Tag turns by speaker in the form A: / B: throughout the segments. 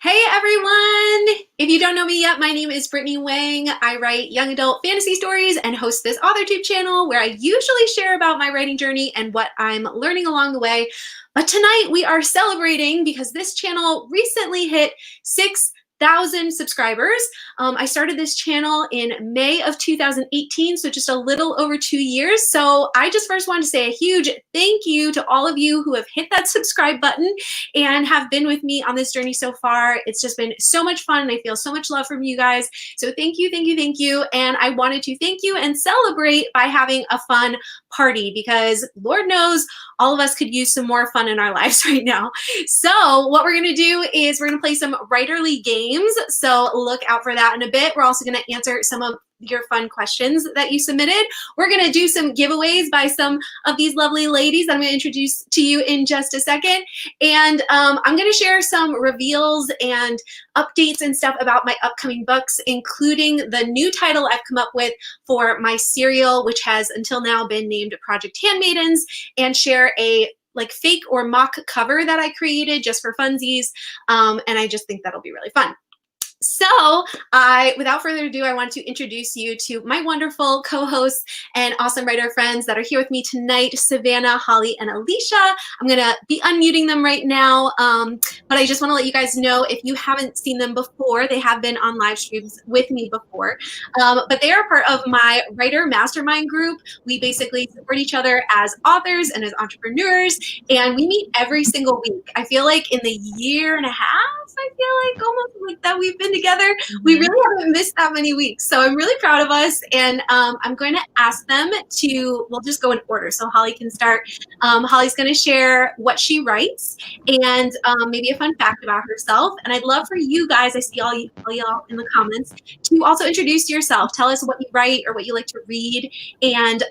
A: Hey everyone! If you don't know me yet, my name is Brittany Wang. I write young adult fantasy stories and host this AuthorTube channel where I usually share about my writing journey and what I'm learning along the way. But tonight we are celebrating because this channel recently hit 6,000 subscribers. I started this channel in May of 2018, so just a little over 2 years. So I just first wanted to say a huge thank you to all of you who have hit that subscribe button and have been with me on this journey so far. It's just been so much fun and I feel so much love from you guys. So thank you, thank you, thank you. And I wanted to thank you and celebrate by having a fun party because Lord knows all of us could use some more fun in our lives right now. So what we're gonna do is we're gonna play some writerly games. So look out for that in a bit. We're also gonna answer some of your fun questions that you submitted. We're gonna do some giveaways by some of these lovely ladies that I'm gonna introduce to you in just a second. And I'm gonna share some reveals and updates and stuff about my upcoming books, including the new title I've come up with for my serial, which has until now been named Project Handmaidens, and share a fake or mock cover that I created just for funsies. And I just think that'll be really fun. So without further ado, I want to introduce you to my wonderful co-hosts and awesome writer friends that are here with me tonight, Savannah, Holly, and Alicia. I'm gonna be unmuting them right now, but I just wanna let you guys know if you haven't seen them before, they have been on live streams with me before, but they are part of my writer mastermind group. We basically support each other as authors and as entrepreneurs, and we meet every single week. I feel like in the year and a half, I feel like almost like that we've been together, we really haven't missed that many weeks. So I'm really proud of us, and I'm going to ask them to, we'll just go in order so Holly can start. Holly's going to share what she writes and maybe a fun fact about herself. And I'd love for you guys, I see all y'all in the comments, to also introduce yourself. Tell us what you write or what you like to read, and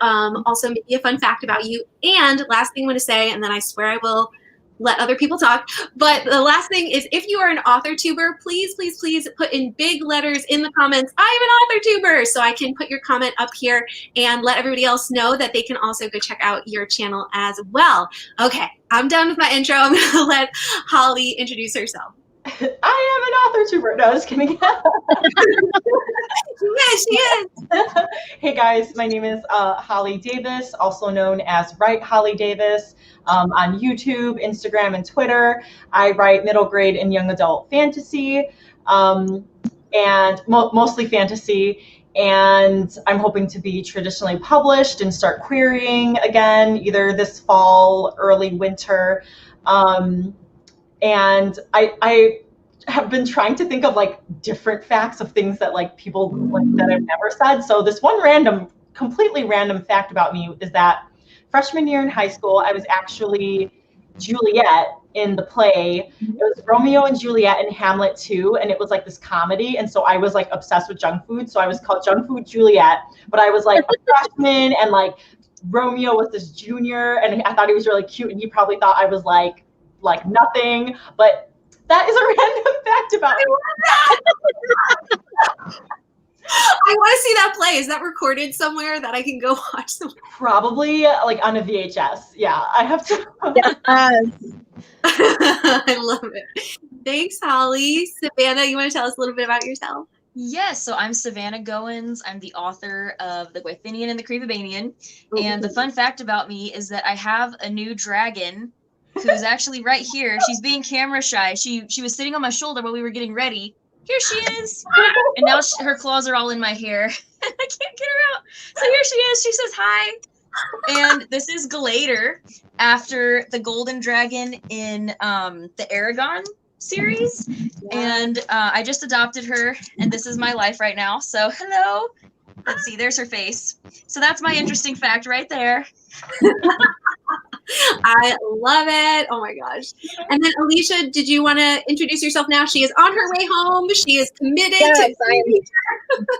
A: also maybe a fun fact about you. And last thing I'm going to say, and then I swear I will let other people talk. But the last thing is, if you are an author tuber, please, please, please put in big letters in the comments, I'm an author tuber, so I can put your comment up here and let everybody else know that they can also go check out your channel as well. Okay, I'm done with my intro. I'm gonna let Holly introduce herself.
B: I am an author tuber. No, just kidding.
A: Yes, she is.
B: Hey guys, my name is Holly Davis, also known as Write Holly Davis, on YouTube, Instagram, and Twitter. I write middle grade and young adult fantasy, and mostly fantasy. And I'm hoping to be traditionally published and start querying again, either this fall, early winter. And I have been trying to think of different facts of things that people that I've never said. So this one completely random fact about me is that freshman year in high school, I was actually Juliet in the play. It was Romeo and Juliet and Hamlet 2, and it was this comedy. And so I was obsessed with junk food. So I was called Junk Food Juliet, but I was a freshman, and Romeo was this junior, and I thought he was really cute, and he probably thought I was like nothing, but that is a random fact about me.
A: I want to see that play. Is that recorded somewhere that I can go watch somewhere?
B: Probably on a VHS. Yeah, I have to.
A: Yes. I love it. Thanks, Holly. Savannah, you want to tell us a little bit about yourself?
C: Yes, so I'm Savannah Goins. I'm the author of The Gwythinian and the Crevibanian. And the fun fact about me is that I have a new dragon who's actually right here. She's being camera shy. She was sitting on my shoulder while we were getting ready. Here she is. And now her claws are all in my hair. I can't get her out. So here she is. She says hi. And this is Glader, after the golden dragon in the Aragon series. And I just adopted her, and this is my life right now. So hello. Let's see, there's her face. So that's my interesting fact right there.
A: I love it. Oh my gosh. And then Alicia, did you want to introduce yourself now? She is on her way home. She is committed.
D: Yes, I am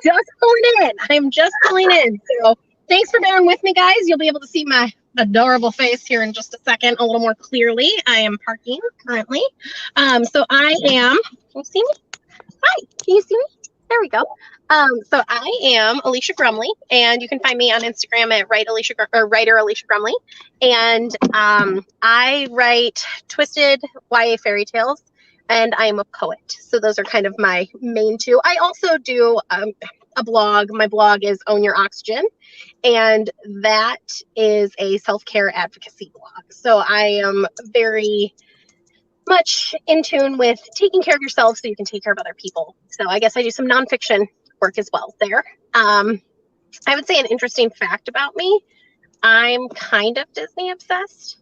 D: just pulling in. I'm just pulling in. So thanks for bearing with me, guys. You'll be able to see my adorable face here in just a second, a little more clearly. I am parking currently. So I am, can you see me? Hi, can you see me? There we go. So I am Alicia Grumley, and you can find me on Instagram at writer Alicia Grumley. And I write twisted YA fairy tales and I am a poet. So those are kind of my main two. I also do a blog. My blog is Own Your Oxygen, and that is a self-care advocacy blog. So I am very much in tune with taking care of yourself so you can take care of other people. So I guess I do some nonfiction work as well there. I would say an interesting fact about me, I'm kind of Disney obsessed.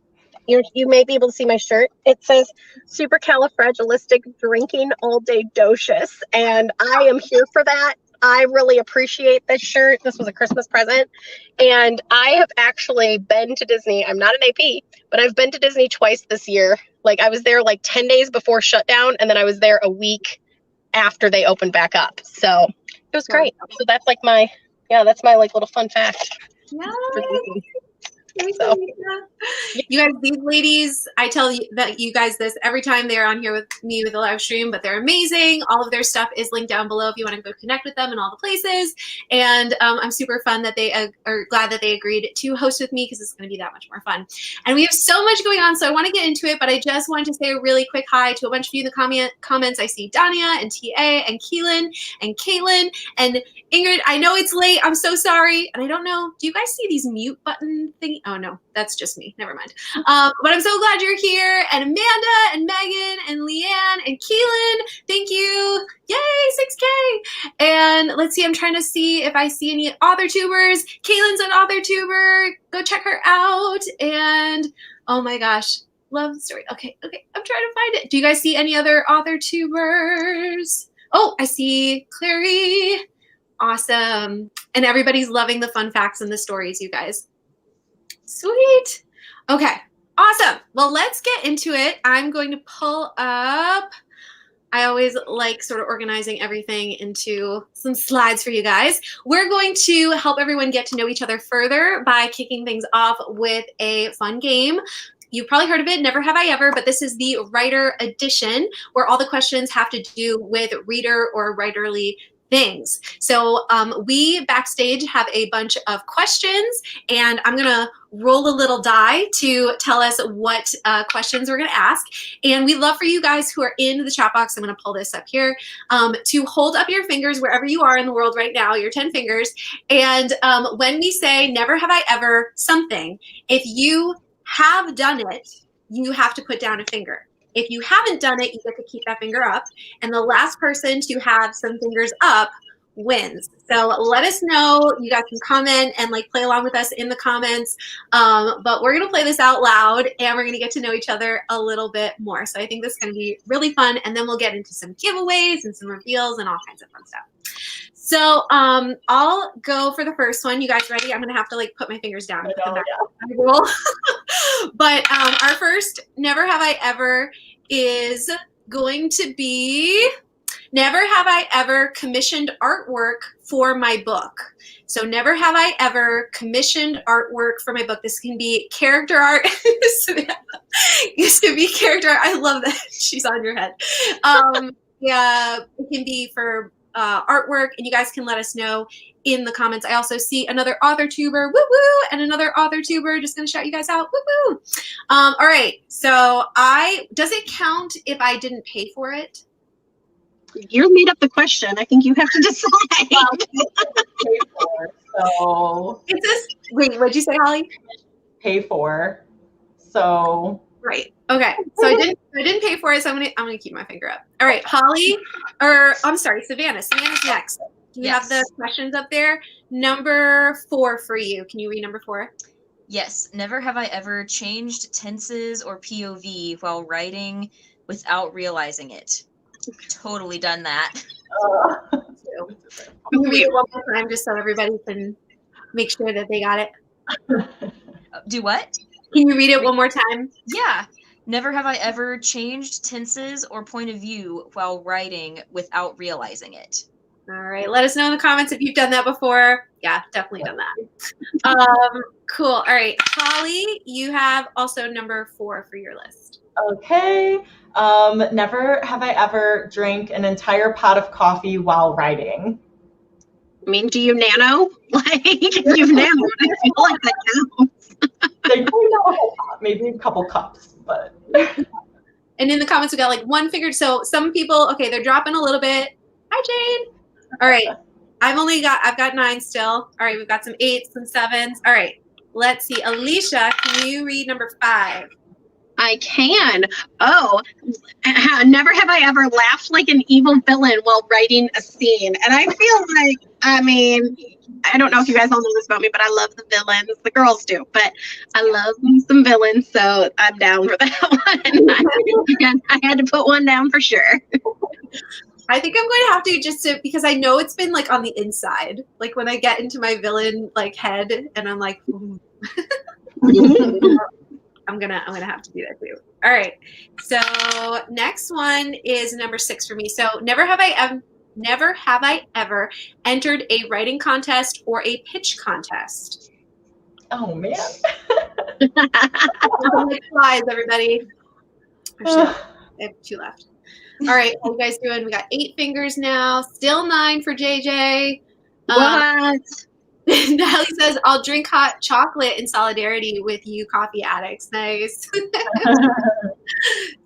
D: You may be able to see my shirt. It says supercalifragilistic drinking all day docious, and I am here for that. I really appreciate this shirt. This was a Christmas present, and I have actually been to Disney. I'm not an AP, but I've been to Disney twice this year. Like I was there like 10 days before shutdown, and then I was there a week after they opened back up. So it was great. So that's like that's my like little fun fact.
A: Yeah.
D: So.
A: You guys, these ladies, I tell you that you guys this every time they're on here with me with a live stream, but they're amazing. All of their stuff is linked down below if you want to go connect with them in all the places. And I'm super fun that they are glad that they agreed to host with me because it's going to be that much more fun. And we have so much going on, so I want to get into it, but I just wanted to say a really quick hi to a bunch of you in the comments. I see Dania and TA and Keelan and Caitlin and Ingrid. I know it's late. I'm so sorry. And I don't know, do you guys see these mute button thingy? Oh no, that's just me. Never mind. But I'm so glad you're here. And Amanda and Megan and Leanne and Keelan, thank you. Yay, 6K. And let's see, I'm trying to see if I see any AuthorTubers. Caitlin's an AuthorTuber. Go check her out. And oh my gosh, love the story. Okay, I'm trying to find it. Do you guys see any other AuthorTubers? Oh, I see Clary. Awesome. And everybody's loving the fun facts and the stories, you guys. Sweet. Okay, awesome. Well, let's get into it. I'm going to pull up, I always like sort of organizing everything into some slides for you guys. We're going to help everyone get to know each other further by kicking things off with a fun game. You've probably heard of it, Never Have I Ever, but this is the writer edition where all the questions have to do with reader or writerly things. So we backstage have a bunch of questions, and I'm gonna roll a little die to tell us what questions we're gonna ask. And we'd love for you guys who are in the chat box, I'm gonna pull this up here, to hold up your fingers wherever you are in the world right now, your 10 fingers. And when we say never have I ever something, if you have done it, you have to put down a finger. If you haven't done it, you get to keep that finger up. And the last person to have some fingers up wins. So let us know. You guys can comment and like play along with us in the comments. But we're going to play this out loud and we're going to get to know each other a little bit more. So I think this is going to be really fun. And then we'll get into some giveaways and some reveals and all kinds of fun stuff. So I'll go for the first one. You guys ready? I'm going to have to like put my fingers down and put them back on the roll. But our first Never Have I Ever is going to be never have I ever commissioned artwork for my book. So never have I ever commissioned artwork for my book. This can be character art. This can be character art. I love that she's on your head. Yeah, it can be for artwork, and you guys can let us know in the comments. I also see another AuthorTuber, woo woo, and another AuthorTuber. Just gonna shout you guys out, woo woo. All right, so does it count if I didn't pay for it?
D: You made up the question. I think you have to decide.
B: Pay for, so
A: It's this. Wait, what'd you say, Holly?
B: pay for. So
A: Right. Okay. So I didn't pay for it, so I'm gonna keep my finger up. All right, Holly, or I'm sorry, Savannah. Savannah's next. Do you have the questions up there? Number 4 for you. Can you read number 4?
C: Yes. Never have I ever changed tenses or POV while writing without realizing it. Totally done that.
A: Can you read it one more time just so everybody can make sure that they got it?
C: Do what?
A: Can you read it one more time?
C: Yeah. Never have I ever changed tenses or point of view while writing without realizing it.
A: All right. Let us know in the comments if you've done that before. Yeah, definitely done that. Cool. All right. Holly, you have also number 4 for your list.
B: okay. Never have I ever drank an entire pot of coffee while writing.
D: I mean, do you nano? Like, if you've nanoed, I feel like that counts.
B: They probably not a whole pot, maybe a couple cups, but
A: And in the comments, we got like 1 finger. So some people, okay, they're dropping a little bit. Hi, Jane. All right. I've got 9 still. All right, we've got some 8s, some 7s. All right, let's see. Alicia, can you read number 5?
D: I can. Oh, never have I ever laughed like an evil villain while writing a scene. And I feel like, I mean, I don't know if you guys all know this about me, but I love the villains. The girls do, but I love me some villains, so I'm down for that one. I had to put one down for sure.
A: I think I'm going to have to just to, because I know it's been like on the inside, like when I get into my villain like head, and I'm like, I'm gonna have to do that too. All right. So next one is number 6 for me. So never have I ever entered a writing contest or a pitch contest.
B: Oh man.
A: Flies, everybody. Actually, I have 2 left. All right, how you guys doing? We got 8 fingers now. Still 9 for JJ.
D: What?
A: Natalie says, I'll drink hot chocolate in solidarity with you coffee addicts. Nice.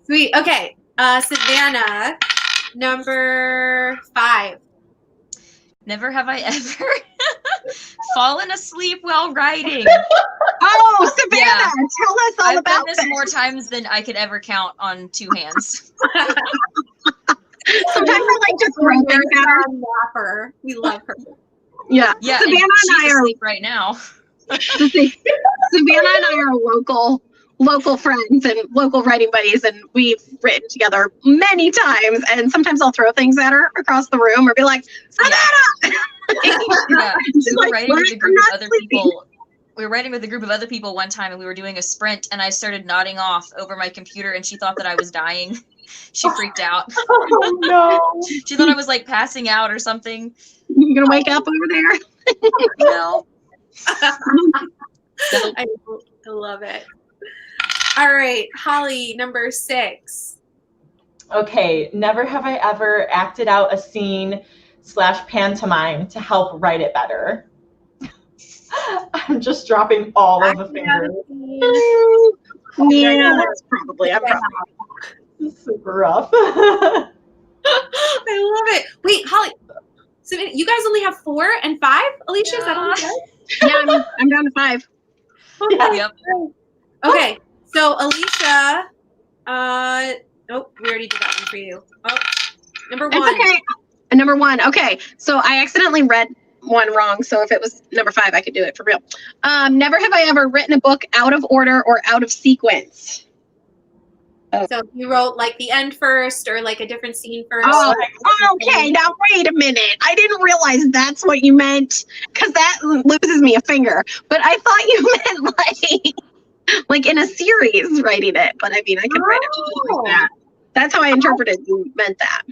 A: Sweet. Okay. Savannah, number 5.
C: Never have I ever fallen asleep while writing.
D: Oh, Savannah,
C: Yeah.
D: tell us all
C: I've
D: about
C: done this
D: this.
C: more times than I could ever count on 2 hands.
D: Sometimes I like to throw things at her.
A: Napper. We love her.
D: Yeah.
C: Yeah,
D: Savannah and
C: she's
D: I are
C: asleep right now.
D: Savannah and I are local friends and local writing buddies, and we've written together many times. And sometimes I'll throw things at her across the room or be like, Savannah!
C: Yeah,
D: She's
C: we were
D: like,
C: writing
D: "What?
C: with a
D: I'm
C: group
D: not
C: of other
D: sleeping."
C: people. We were writing with a group of other people one time, and we were doing a sprint, and I started nodding off over my computer, and she thought that I was dying. She freaked out.
B: Oh no.
C: She thought I was like passing out or something.
D: You gonna wake up over there?
C: No.
A: I love it. All right, Holly, number 6.
B: Okay, never have I ever acted out a scene / pantomime to help write it better. I'm just dropping all of the fingers.
D: Yeah, that's probably.
B: It's super rough.
A: I love it. Wait, Holly. So you guys only have 4 and 5? Alicia, is that all you guys?
D: Yeah, I'm down to 5.
B: Yeah.
C: Yep.
A: Okay, so Alicia, nope, we already did that one for you. Oh, number 1.
D: That's okay. Number 1. Okay, so I accidentally read one wrong. So if it was number 5, I could do it for real. Never have I ever written a book out of order or out of sequence.
A: So you wrote like the end first or like a different scene first.
D: Oh, okay. Now wait a minute. I didn't realize that's what you meant, because that loses me a finger. But I thought you meant like in a series writing it. But I mean, I could write it just like that. That's how I interpreted you meant that.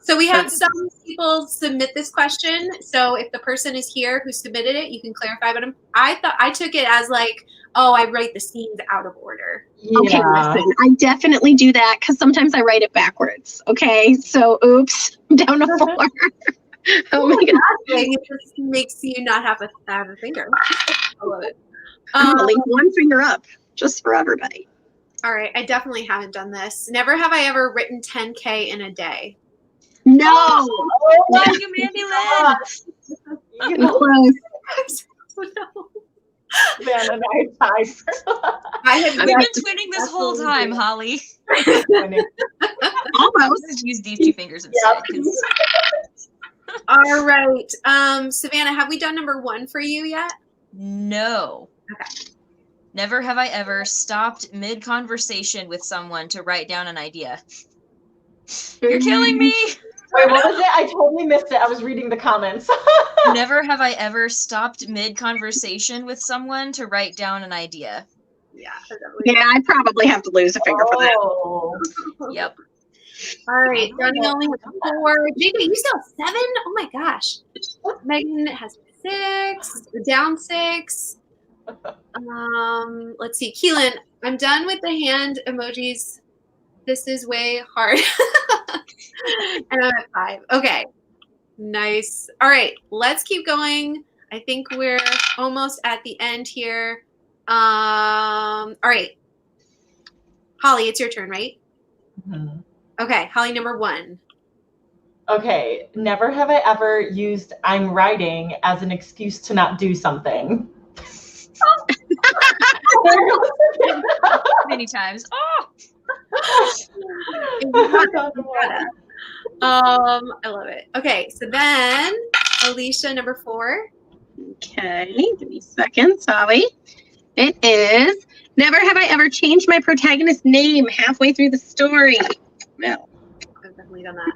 A: So we had some people submit this question. So if the person is here who submitted it, you can clarify. But I took it as like, oh, I write the scenes out of order.
B: Yeah.
D: Okay, listen, I definitely do that because sometimes I write it backwards. Okay, so oops, I'm down to 4. Oh my god,
A: It just makes you not have a finger. I love it.
D: I'm gonna leave one finger up just for everybody.
A: All right, I definitely haven't done this. Never have I ever written 10K in a day.
D: No,
B: Oh,
C: Love you, Mandy Lynn.
B: you
D: close.
A: No.
B: Van and I tied.
A: I have
C: We've been twinning this whole time, Holly.
D: Almost.
C: Let's use these 2 fingers instead. 'Cause
A: All right. Savannah, have we done number 1 for you yet?
C: no.
A: Okay.
C: Never have I ever stopped mid-conversation with someone to write down an idea. You're killing me.
B: Wait, what was it? I totally missed it. I was reading the comments.
C: Never have I ever stopped mid-conversation with someone to write down an idea.
A: Yeah. I definitely
D: Yeah, I probably have to lose a finger for that.
B: Oh.
C: Yep.
A: All right, Johnny only with 4. JJ, you still have 7? Oh my gosh. Megan has 6. Down 6. Let's see. Keelan, I'm done with the hand emojis. This is way hard. And I'm at 5. Okay. Nice. All right, let's keep going. I think we're almost at the end here. All right. Holly, it's your turn, right?
B: Mhm.
A: Okay, Holly, number 1.
B: Okay, never have I ever used "I'm writing" as an excuse to not do something.
C: Many times. Oh,
A: I love it. Okay, so then Alicia, number 4.
D: Okay, give me a second, sorry. It is, never have I ever changed my protagonist's name halfway through the story. No.
A: I've definitely done that.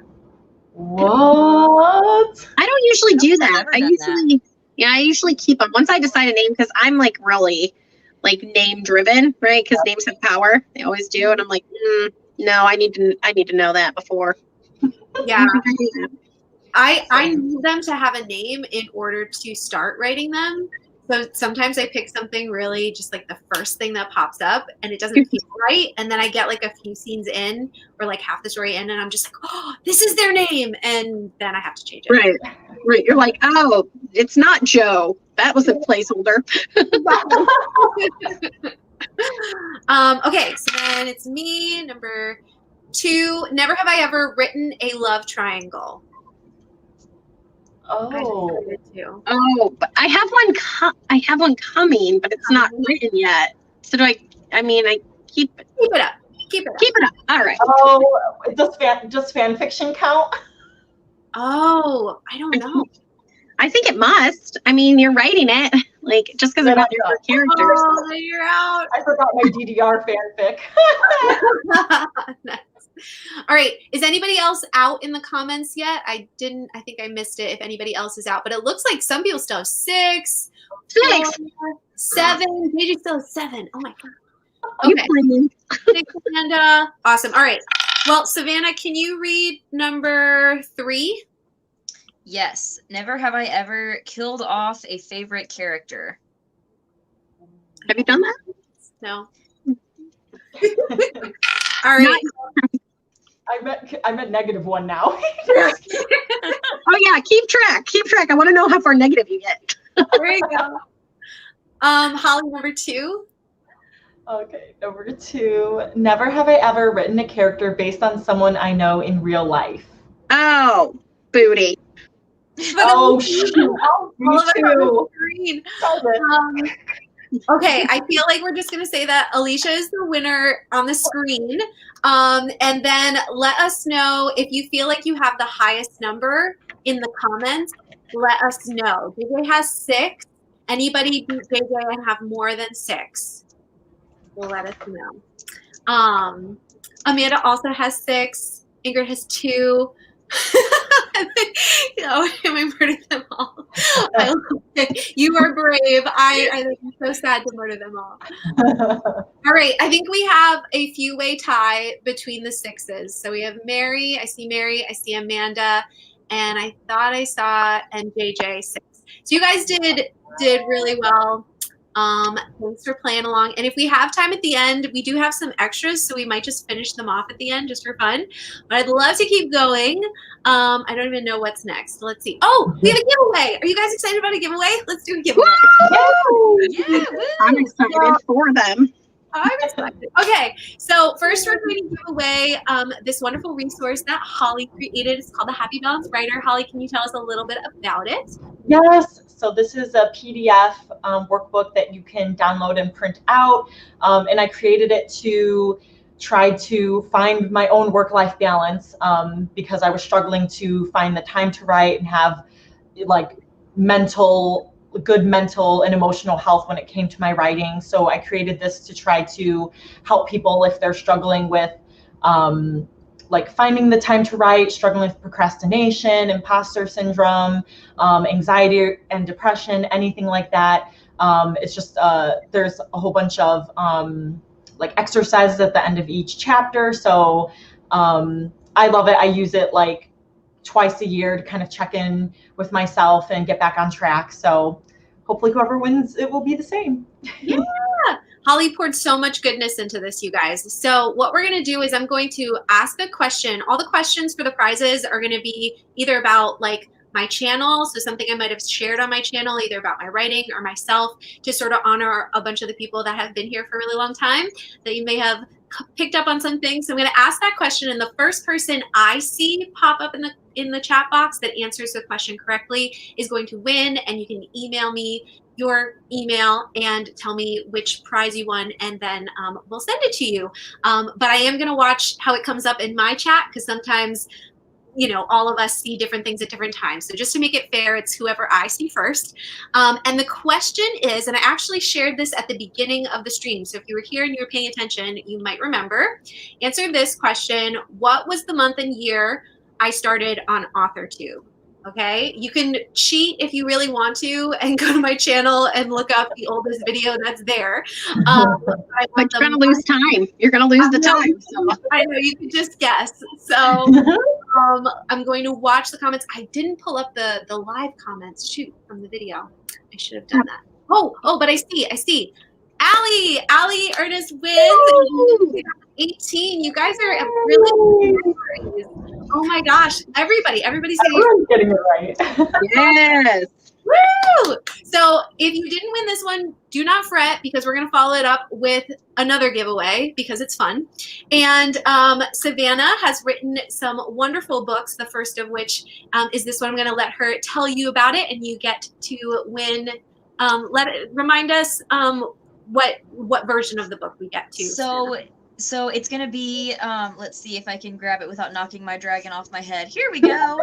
B: What?
D: I don't usually do
C: I've
D: that.
C: never
D: I
C: done
D: usually, yeah, I usually keep them. Once I decide a name, because I'm like really like name driven, right? Because names have power. They always do. And I'm like, no, I need to know that before.
A: Yeah.
D: I think I do that.
A: I need them to have a name in order to start writing them. So sometimes I pick something really just like the first thing that pops up and it doesn't feel right. And then I get like a few scenes in or like half the story in and I'm just like, oh, this is their name. And then I have to change it.
D: Right. Right. You're like, oh, it's not Joe. That was a placeholder.
A: Okay, so then it's me, number 2. Never have I ever written a love triangle.
B: Oh.
A: I did too.
D: Oh, but I have one. I have one coming, but it's not written yet. So do I? I mean, I keep it.
A: Keep it up. Keep it up.
D: Keep it up. All right.
B: Oh, does fan fiction count?
A: Oh, I don't know.
D: I think it must. I mean, you're writing it. Like, just because they're not your characters.
A: Oh, you're out.
B: I forgot my DDR fanfic.
A: Nice. All right. Is anybody else out in the comments yet? I think I missed it if anybody else is out, but it looks like some people still have 6, 4, 7. JJ still has 7. Oh my God. Okay. Thanks, Amanda. Awesome. All right. Well, Savannah, can you read number 3?
C: yes. Never have I ever killed off a favorite character.
D: Have you done that?
A: No. All right.
B: I'm at -1 now.
D: Oh yeah, keep track. Keep track. I want to know how far negative you get.
A: There you go. Holly, number 2.
B: Okay, number 2. Never have I ever written a character based on someone I know in real life.
D: Oh, booty.
B: Oh, shoot. Me too.
A: Green.
B: Stop it.
A: Okay, I feel like we're just going to say that Alicia is the winner on the screen. And then let us know if you feel like you have the highest number in the comments. Let us know. JJ has 6. Anybody beat JJ and have more than 6? Will let us know. Amanda also has 6. Ingrid has 2. Am I murdered them all? I love it. You are brave. I think I'm so sad to murder them all. All right, I think we have a few-way tie between the 6s. So we have Mary, I see Amanda, and I thought I saw and JJ 6. So you guys did really well. Thanks for playing along. And if we have time at the end, we do have some extras, so we might just finish them off at the end just for fun. But I'd love to keep going. I don't even know what's next. Let's see. Oh, we have a giveaway. Are you guys excited about a giveaway? Let's do a giveaway.
C: Yeah,
D: I'm excited for them.
A: I'm excited. Okay, so first we're going to give away this wonderful resource that Holly created. It's called the Happy Balance Writer. Holly, can you tell us a little bit about it?
B: Yes. So this is a PDF workbook that you can download and print out. And I created it to try to find my own work-life balance because I was struggling to find the time to write and have like good mental and emotional health when it came to my writing. So I created this to try to help people if they're struggling with like finding the time to write, struggling with procrastination, imposter syndrome, anxiety and depression, anything like that. It's just there's a whole bunch of like exercises at the end of each chapter. So I love it. I use it like twice a year to kind of check in with myself and get back on track. So hopefully whoever wins, it will be the same.
A: Yeah. Holly poured so much goodness into this, you guys. So what we're going to do is I'm going to ask a question. All the questions for the prizes are going to be either about like my channel, so something I might have shared on my channel, either about my writing or myself, to sort of honor a bunch of the people that have been here for a really long time that you may have picked up on some things. So I'm going to ask that question, and the first person I see pop up in the chat box that answers the question correctly is going to win. And you can email me your email and tell me which prize you won, and then we'll send it to you. But I am going to watch how it comes up in my chat, because sometimes, you know, all of us see different things at different times. So just to make it fair, it's whoever I see first. And the question is, and I actually shared this at the beginning of the stream, so if you were here and you were paying attention, you might remember. Answer this question: what was the month and year I started on AuthorTube? Okay, you can cheat if you really want to and go to my channel and look up the oldest video that's there.
D: But you're gonna lose time. You're gonna lose the time. So.
A: I know, you could just guess. So I'm going to watch the comments. I didn't pull up the live comments, shoot, from the video. I should have done that. Oh, but I see. Allie Ernest wins. 18. You guys are really. Oh my gosh! Everybody's
B: getting it right.
D: Yes.
A: Woo! So if you didn't win this one, do not fret, because we're going to follow it up with another giveaway because it's fun. And Savannah has written some wonderful books, the first of which is this one. I'm going to let her tell you about it, and you get to win. Remind us what version of the book we get to.
C: So it's going to be, let's see if I can grab it without knocking my dragon off my head. Here we go.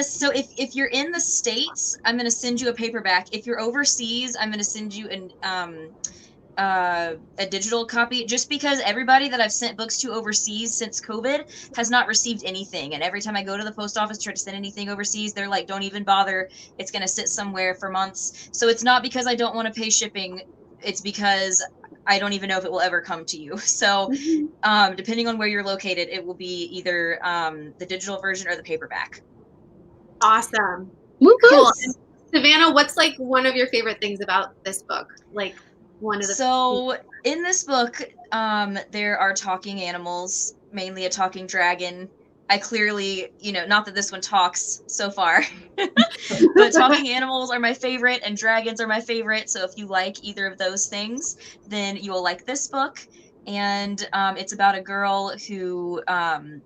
C: So if you're in the States, I'm going to send you a paperback. If you're overseas, I'm going to send you a digital copy, just because everybody that I've sent books to overseas since COVID has not received anything. And every time I go to the post office to try to send anything overseas, they're like, don't even bother. It's going to sit somewhere for months. So it's not because I don't want to pay shipping. It's because I don't even know if it will ever come to you. So depending on where you're located, it will be either the digital version or the paperback.
A: Awesome.
D: Woo-hoo.
A: Cool. And Savannah, what's like one of your favorite things about this book? Like one of the.
C: So in this book, there are talking animals, mainly a talking dragon. I clearly, not that this one talks so far, but talking animals are my favorite and dragons are my favorite. So if you like either of those things, then you will like this book. And it's about a girl who,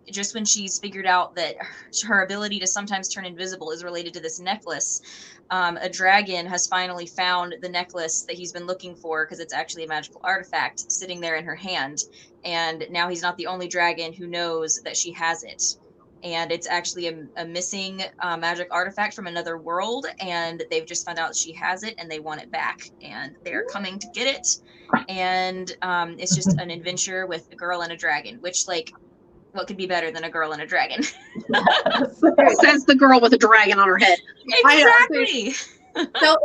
C: just when she's figured out that her ability to sometimes turn invisible is related to this necklace, a dragon has finally found the necklace that he's been looking for, because it's actually a magical artifact sitting there in her hand. And now he's not the only dragon who knows that she has it. And it's actually a missing magic artifact from another world. And they've just found out she has it and they want it back. And they're coming to get it. And it's just an adventure with a girl and a dragon, which, like, what could be better than a girl and a dragon?
D: Says the girl with a dragon on her head.
C: Exactly.
A: So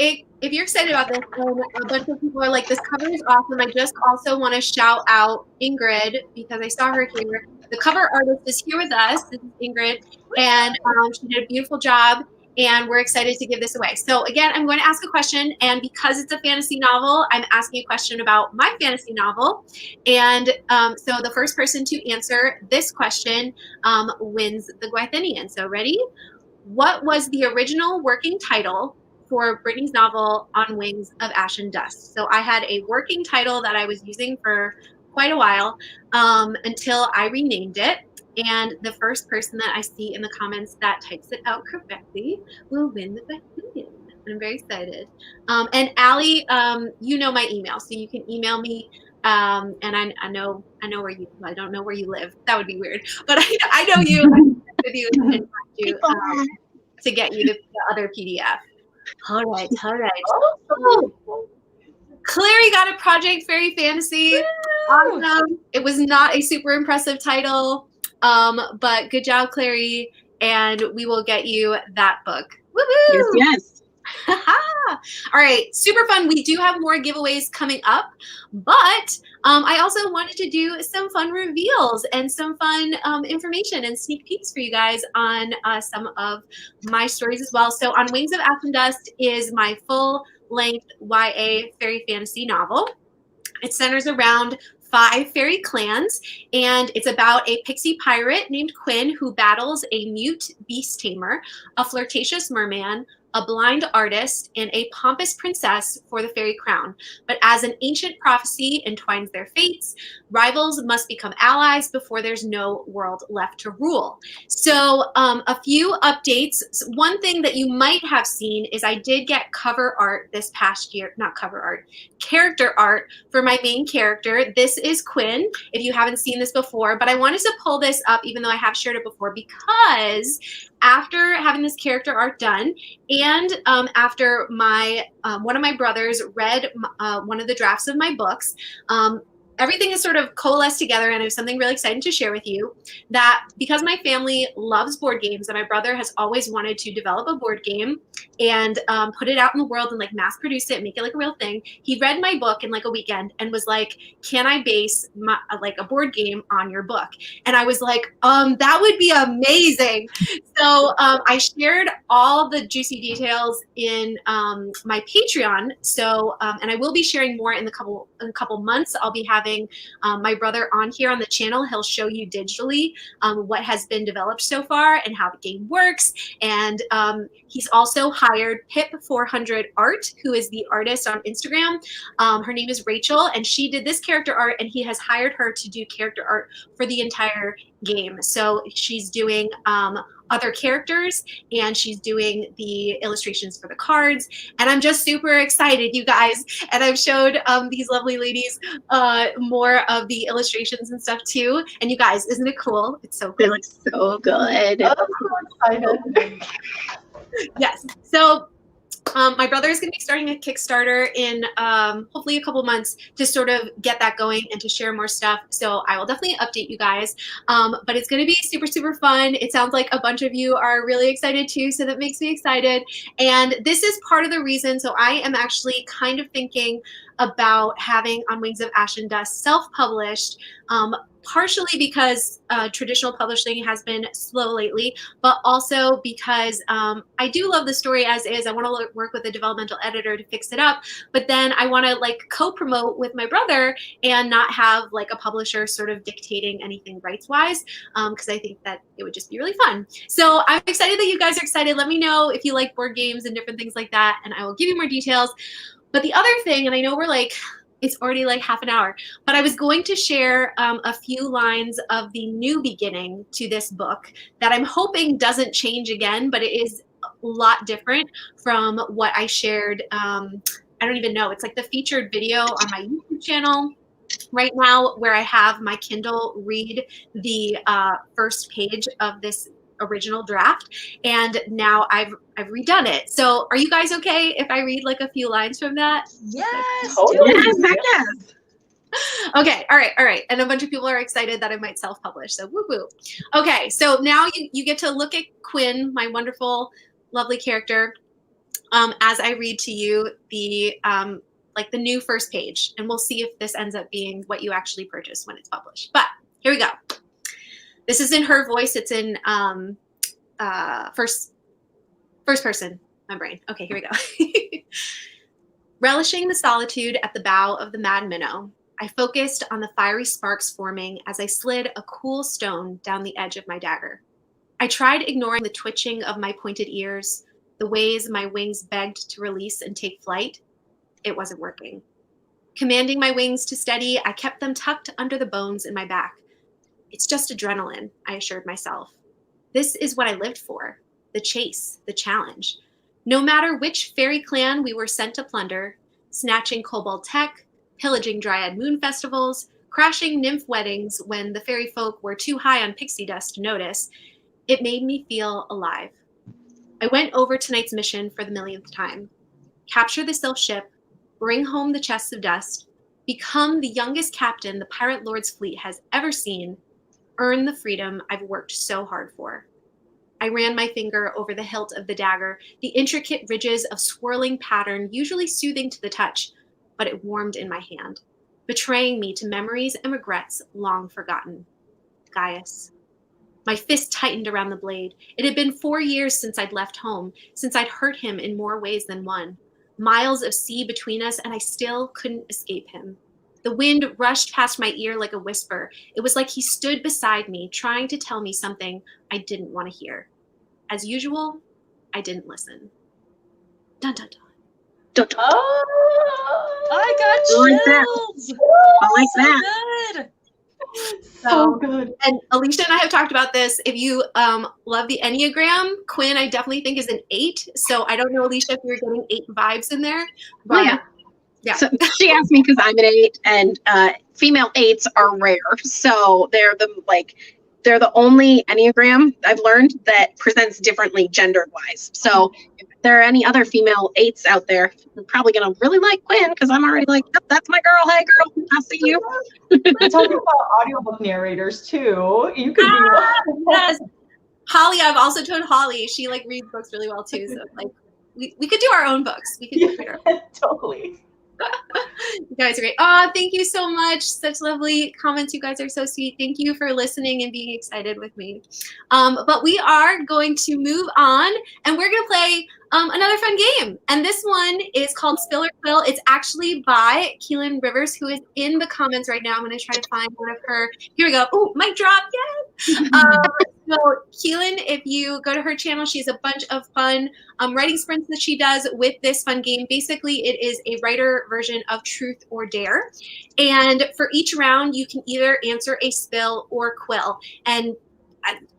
A: if you're excited about this, and a bunch of people are like, this cover is awesome. I just also want to shout out Ingrid, because I saw her here. The cover artist is here with us. This is Ingrid, and she did a beautiful job, and we're excited to give this away. So again, I'm going to ask a question, and because it's a fantasy novel, I'm asking a question about my fantasy novel. And so the first person to answer this question wins the Gwythynian. So ready? What was the original working title for Brittany's novel On Wings of Ash and Dust? So I had a working title that I was using for quite a while until I renamed it. And the first person that I see in the comments that types it out correctly will win the Gwythynian. I'm very excited. And Allie, you know my email, so you can email me. And I know where you. I don't know where you live. That would be weird, but I know you. I can connect with you and find you to get you the other PDF. All right. Oh, Clary got a Project Fairy Fantasy. Awesome. It was not a super impressive title, but good job, Clary, and we will get you that book. Woohoo!
D: Yes.
A: All right, super fun. We do have more giveaways coming up, but I also wanted to do some fun reveals and some fun information and sneak peeks for you guys on some of my stories as well. So On Wings of Ash and Dust is my full-length YA fairy fantasy novel. It centers around 5 fairy clans, and it's about a pixie pirate named Quinn who battles a mute beast tamer, a flirtatious merman, a blind artist, and a pompous princess for the fairy crown. But as an ancient prophecy entwines their fates, rivals must become allies before there's no world left to rule. So a few updates. One thing that you might have seen is I did get cover art this past year, not cover art, character art for my main character. This is Quinn, if you haven't seen this before, but I wanted to pull this up even though I have shared it before, because after having this character art done and after my one of my brothers read one of the drafts of my books, everything is sort of coalesced together, and I have something really exciting to share with you, that because my family loves board games and my brother has always wanted to develop a board game and put it out in the world and like mass produce it and make it like a real thing, he read my book in like a weekend and was like, can I base like a board game on your book? And I was like, that would be amazing. So I shared all the juicy details in my Patreon. So, and I will be sharing more in a couple months. I'll be having my brother on here on the channel. He'll show you digitally what has been developed so far and how the game works. And he's also hired Pip400 Art, who is the artist on Instagram. Her name is Rachel, and she did this character art, and he has hired her to do character art for the entire game. So she's doing other characters, and she's doing the illustrations for the cards, and I'm just super excited, you guys. And I've showed these lovely ladies more of the illustrations and stuff too. And you guys, isn't it cool? It's so cool.
D: They look so good.
B: Oh, I'm so excited.
A: Yes. So my brother is going to be starting a Kickstarter in hopefully a couple months to sort of get that going and to share more stuff. So I will definitely update you guys. But it's going to be super, super fun. It sounds like a bunch of you are really excited too, so that makes me excited. And this is part of the reason. So I am actually kind of thinking about having On Wings of Ash and Dust self-published, partially because traditional publishing has been slow lately, but also because I do love the story as is. I want to work with a developmental editor to fix it up, but then I want to like co-promote with my brother and not have like a publisher sort of dictating anything rights-wise, because I think that it would just be really fun. So I'm excited that you guys are excited. Let me know if you like board games and different things like that, and I will give you more details. But the other thing, and I know we're like, it's already like half an hour, but I was going to share a few lines of the new beginning to this book that I'm hoping doesn't change again, but it is a lot different from what I shared. I don't even know. It's like the featured video on my YouTube channel right now, where I have my Kindle read the first page of this original draft, and now I've redone it. So are you guys okay if I read like a few lines from that?
C: Yes.
B: Totally.
D: Yes.
A: Okay, all right. And a bunch of people are excited that I might self-publish, so woo woo. Okay, so now you get to look at Quinn, my wonderful, lovely character, as I read to you the like the new first page, and we'll see if this ends up being what you actually purchase when it's published. But here we go. This is in her voice. It's in first person, my brain. Okay, here we go. Relishing the solitude at the bow of the mad minnow, I focused on the fiery sparks forming as I slid a cool stone down the edge of my dagger. I tried ignoring the twitching of my pointed ears, the ways my wings begged to release and take flight. It wasn't working. Commanding my wings to steady, I kept them tucked under the bones in my back. It's just adrenaline, I assured myself. This is what I lived for, the chase, the challenge. No matter which fairy clan we were sent to plunder, snatching kobold tech, pillaging dryad moon festivals, crashing nymph weddings when the fairy folk were too high on pixie dust to notice, it made me feel alive. I went over tonight's mission for the millionth time. Capture the Sylph ship, bring home the chests of dust, become the youngest captain the Pirate Lord's fleet has ever seen, earn the freedom I've worked so hard for. I ran my finger over the hilt of the dagger, the intricate ridges of swirling pattern usually soothing to the touch, but it warmed in my hand, betraying me to memories and regrets long forgotten. Gaius. My fist tightened around the blade. It had been 4 years since I'd left home, since I'd hurt him in more ways than one. Miles of sea between us, and I still couldn't escape him. The wind rushed past my ear like a whisper. It was like he stood beside me, trying to tell me something I didn't want to hear. As usual, I didn't listen. Dun, dun, dun.
D: Dun, dun.
B: Oh,
C: I got
D: I like that.
C: chills.
D: I like
C: So
D: that.
C: good.
B: so good.
A: And Alicia and I have talked about this. If you love the Enneagram, Quinn, I definitely think is an 8. So I don't know, Alicia, if you're getting 8 vibes in there. But
D: yeah.
A: Yeah.
D: So she asked me because I'm an 8, and female 8s are rare. So they're the only Enneagram I've learned that presents differently gender-wise. So if there are any other female 8s out there, you're probably gonna really like Quinn because I'm already like, yep, that's my girl. Hey, girl, I'll see you.
B: We're talking about audiobook narrators too. You could be one.
A: Yes. Holly, I've also told Holly, she like reads books really well too. So like we could do our own books. We could create our own.
B: Totally.
A: You guys are great. Oh, thank you so much. Such lovely comments. You guys are so sweet. Thank you for listening and being excited with me. But we are going to move on, and we're going to play another fun game. And this one is called Spill or Quill. It's actually by Keelan Rivers, who is in the comments right now. I'm going to try to find one of her. Here we go. Oh, mic drop. Yay! So Keelan, if you go to her channel, she has a bunch of fun writing sprints that she does with this fun game. Basically, it is a writer version of Truth or Dare. And for each round, you can either answer a spill or quill. And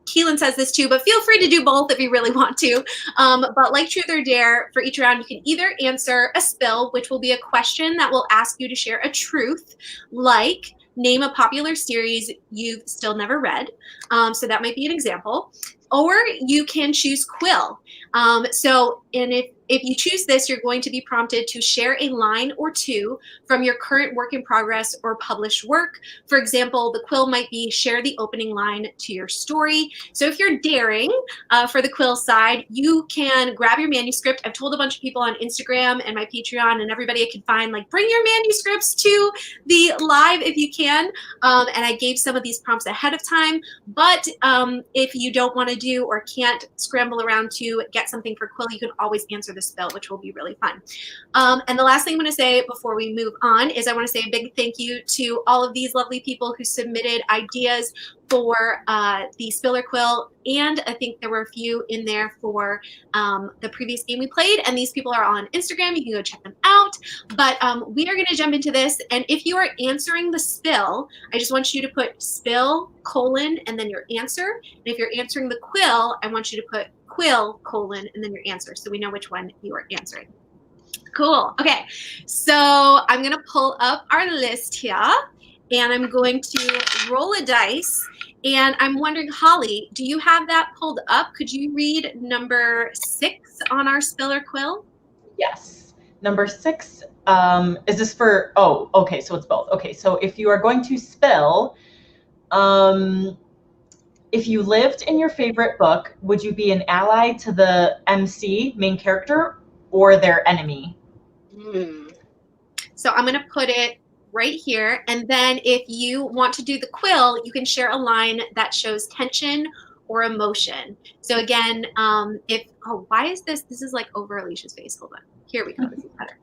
A: Keelan says this too, but feel free to do both if you really want to. But like Truth or Dare, for each round, you can either answer a spill, which will be a question that will ask you to share a truth, like name a popular series you've still never read. So that might be an example. Or you can choose quill. If you choose this, you're going to be prompted to share a line or two from your current work in progress or published work. For example, the quill might be share the opening line to your story. So if you're daring for the quill side, you can grab your manuscript. I've told a bunch of people on Instagram and my Patreon and everybody I can find, like, bring your manuscripts to the live if you can. And I gave some of these prompts ahead of time. But if you don't want to do or can't scramble around to get something for quill, you can always answer the spill, which will be really fun. And the last thing I'm going to say before we move on is I want to say a big thank you to all of these lovely people who submitted ideas for the spill or quill, and I think there were a few in there for the previous game we played, and these people are on Instagram. You can go check them out. But we are going to jump into this, and if you are answering the spill, I just want you to put spill, and then your answer. And if you're answering the quill, I want you to put quill, and then your answer, so we know which one you are answering. Cool. Okay, so I'm going to pull up our list here, and I'm going to roll a dice. And I'm wondering, Holly, do you have that pulled up? Could you read number 6 on our spill or quill?
B: Yes. Number 6, is this for, oh, okay, so it's both. Okay, so if you are going to spill, if you lived in your favorite book, would you be an ally to the MC, main character, or their enemy?
A: So I'm going to put it right here. And then if you want to do the quill, you can share a line that shows tension or emotion. So again, why is this? This is like over Alicia's face. Hold on. Here we go. This is better.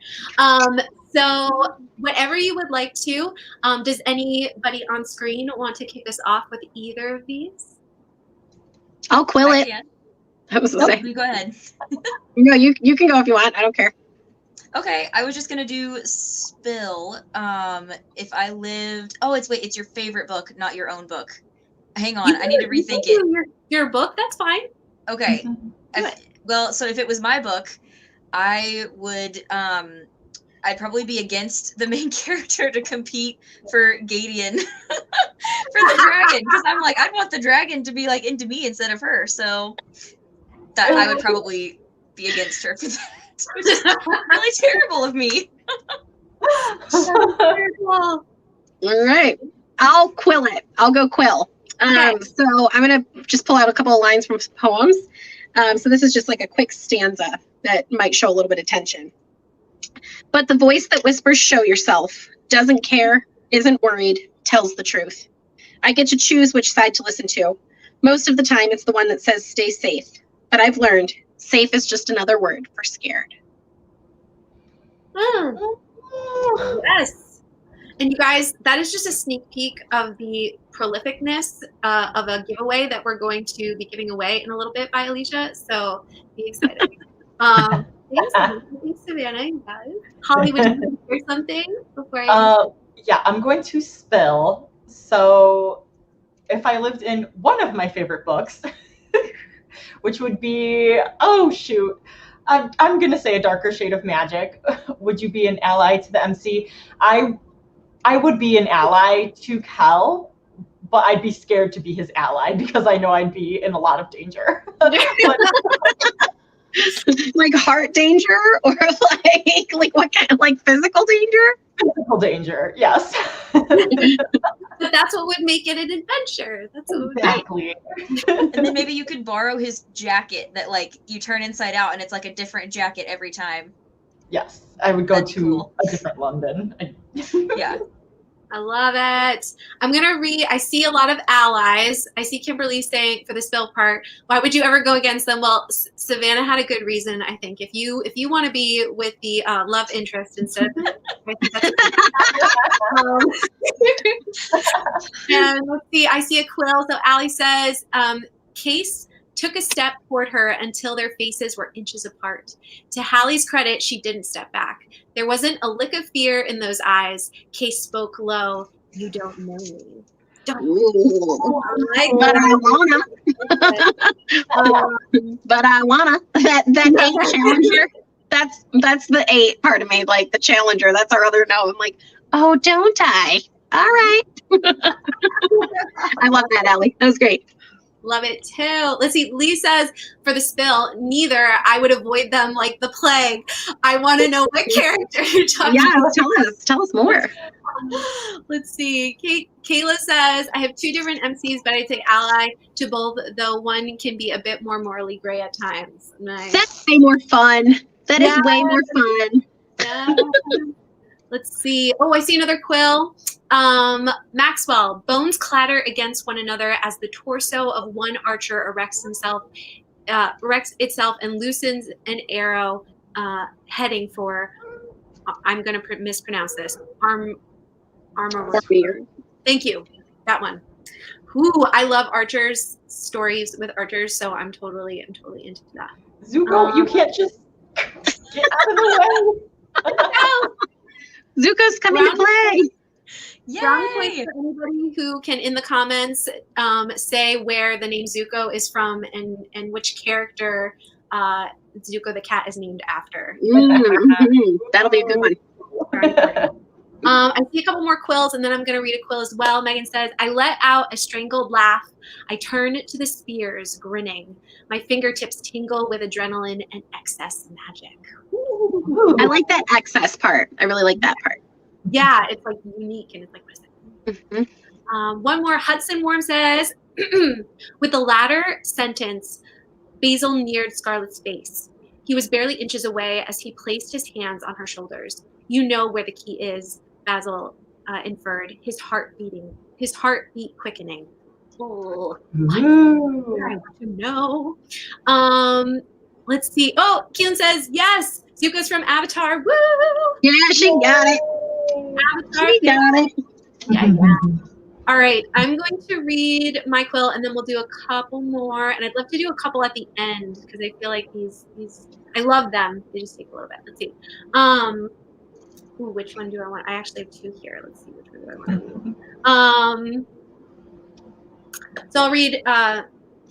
A: So whatever you would like to. Does anybody on screen want to kick us off with either of these?
D: I'll quill it. I was gonna say.
C: You go ahead.
D: No, you can go if you want. I don't care.
C: Okay, I was just gonna do spill. If I lived, it's your favorite book, not your own book. Hang on, I need to rethink it.
A: Your book, that's fine.
C: Okay. Well, so if it was my book, I would, I'd probably be against the main character to compete for Gadian for the dragon, because I'm like, I'd want the dragon to be like into me instead of her. So that I would probably be against her for that. Which is really terrible of me.
D: All right. I'll quill it. I'll go quill.
A: Okay.
D: So I'm going to just pull out a couple of lines from poems. So this is just like a quick stanza that might show a little bit of tension. But the voice that whispers, show yourself, doesn't care, isn't worried, tells the truth. I get to choose which side to listen to. Most of the time, it's the one that says stay safe. But I've learned safe is just another word for scared.
A: Yes. And you guys, that is just a sneak peek of the prolificness of a giveaway that we're going to be giving away in a little bit by Alicia. So be excited. Thanks, Savannah. Yes. Holly, would you share something before I?
B: Yeah, I'm going to spill. So if I lived in one of my favorite books, which would be, oh shoot, I'm gonna say A Darker Shade of Magic. Would you be an ally to the MC? I would be an ally to Cal, but I'd be scared to be his ally because I know I'd be in a lot of danger.
D: Like heart danger or like what kind of like physical danger?
B: Physical danger, yes.
A: But that's what would make it an adventure. That's what would
B: Exactly.
C: And then maybe you could borrow his jacket that like you turn inside out and it's like a different jacket every time.
B: Yes, I would go
C: That'd be
B: to
C: cool.
B: a different London.
C: Yeah.
A: I love it. I'm gonna read. I see a lot of allies. I see Kimberly saying for the spill part, why would you ever go against them? Well, Savannah had a good reason, I think. If you want to be with the love interest instead, I think that's and let's see. I see a Quill. So Allie says, Case took a step toward her until their faces were inches apart. To Hallie's credit, she didn't step back. There wasn't a lick of fear in those eyes. Case spoke low. You don't know me.
D: But I wanna. But I wanna. That 8 challenger. That's the 8 part of me, like the challenger. That's our other no. I'm like, oh, don't I? All right. I love that, Allie. That was great.
A: Love it too. Let's see. Lee says for the spill, neither. I would avoid them like the plague. I want to know what character you're talking about.
D: Tell us more.
A: Let's see. Kayla says I have 2 different MCs, but I'd say ally to both, though one can be a bit more morally gray at times. Nice.
D: That's way more fun. That is way more fun.
A: Yeah. Let's see. Oh, I see another Quill. Maxwell, bones clatter against one another as the torso of one archer erects itself and loosens an arrow heading for, I'm going to mispronounce this, armor. Thank you. That one. Ooh, I love archers, stories with archers, so I'm totally into that.
B: Zuko, you can't just get out of the way.
D: Zuko's coming to play.
C: Yay!
A: For anybody who can in the comments say where the name Zuko is from and which character Zuko the cat is named after.
D: That'll be a good one.
A: I see a couple more Quills, and then I'm going to read a Quill as well. Megan says, I let out a strangled laugh. I turn to the spears, grinning. My fingertips tingle with adrenaline and excess magic. Ooh.
D: I like that excess part. I really like that part.
A: Yeah, it's like unique, and it's like, what is it? One more. Hudson Warm says, with the latter sentence, Basil neared Scarlett's face. He was barely inches away as he placed his hands on her shoulders. You know where the key is, Basil inferred, his heart beat quickening. Oh, I want to know. Let's see. Oh, Keelan says, yes, Zuko's from Avatar. Woo!
D: Yeah, she got it.
A: Avatar.
D: She got it.
A: Yeah. All right, I'm going to read my Quill, and then we'll do a couple more. And I'd love to do a couple at the end because I feel like these I love them. They just take a little bit. Let's see. Ooh, which one do I want? I actually have 2 here. Let's see which one do I want to do. So I'll read.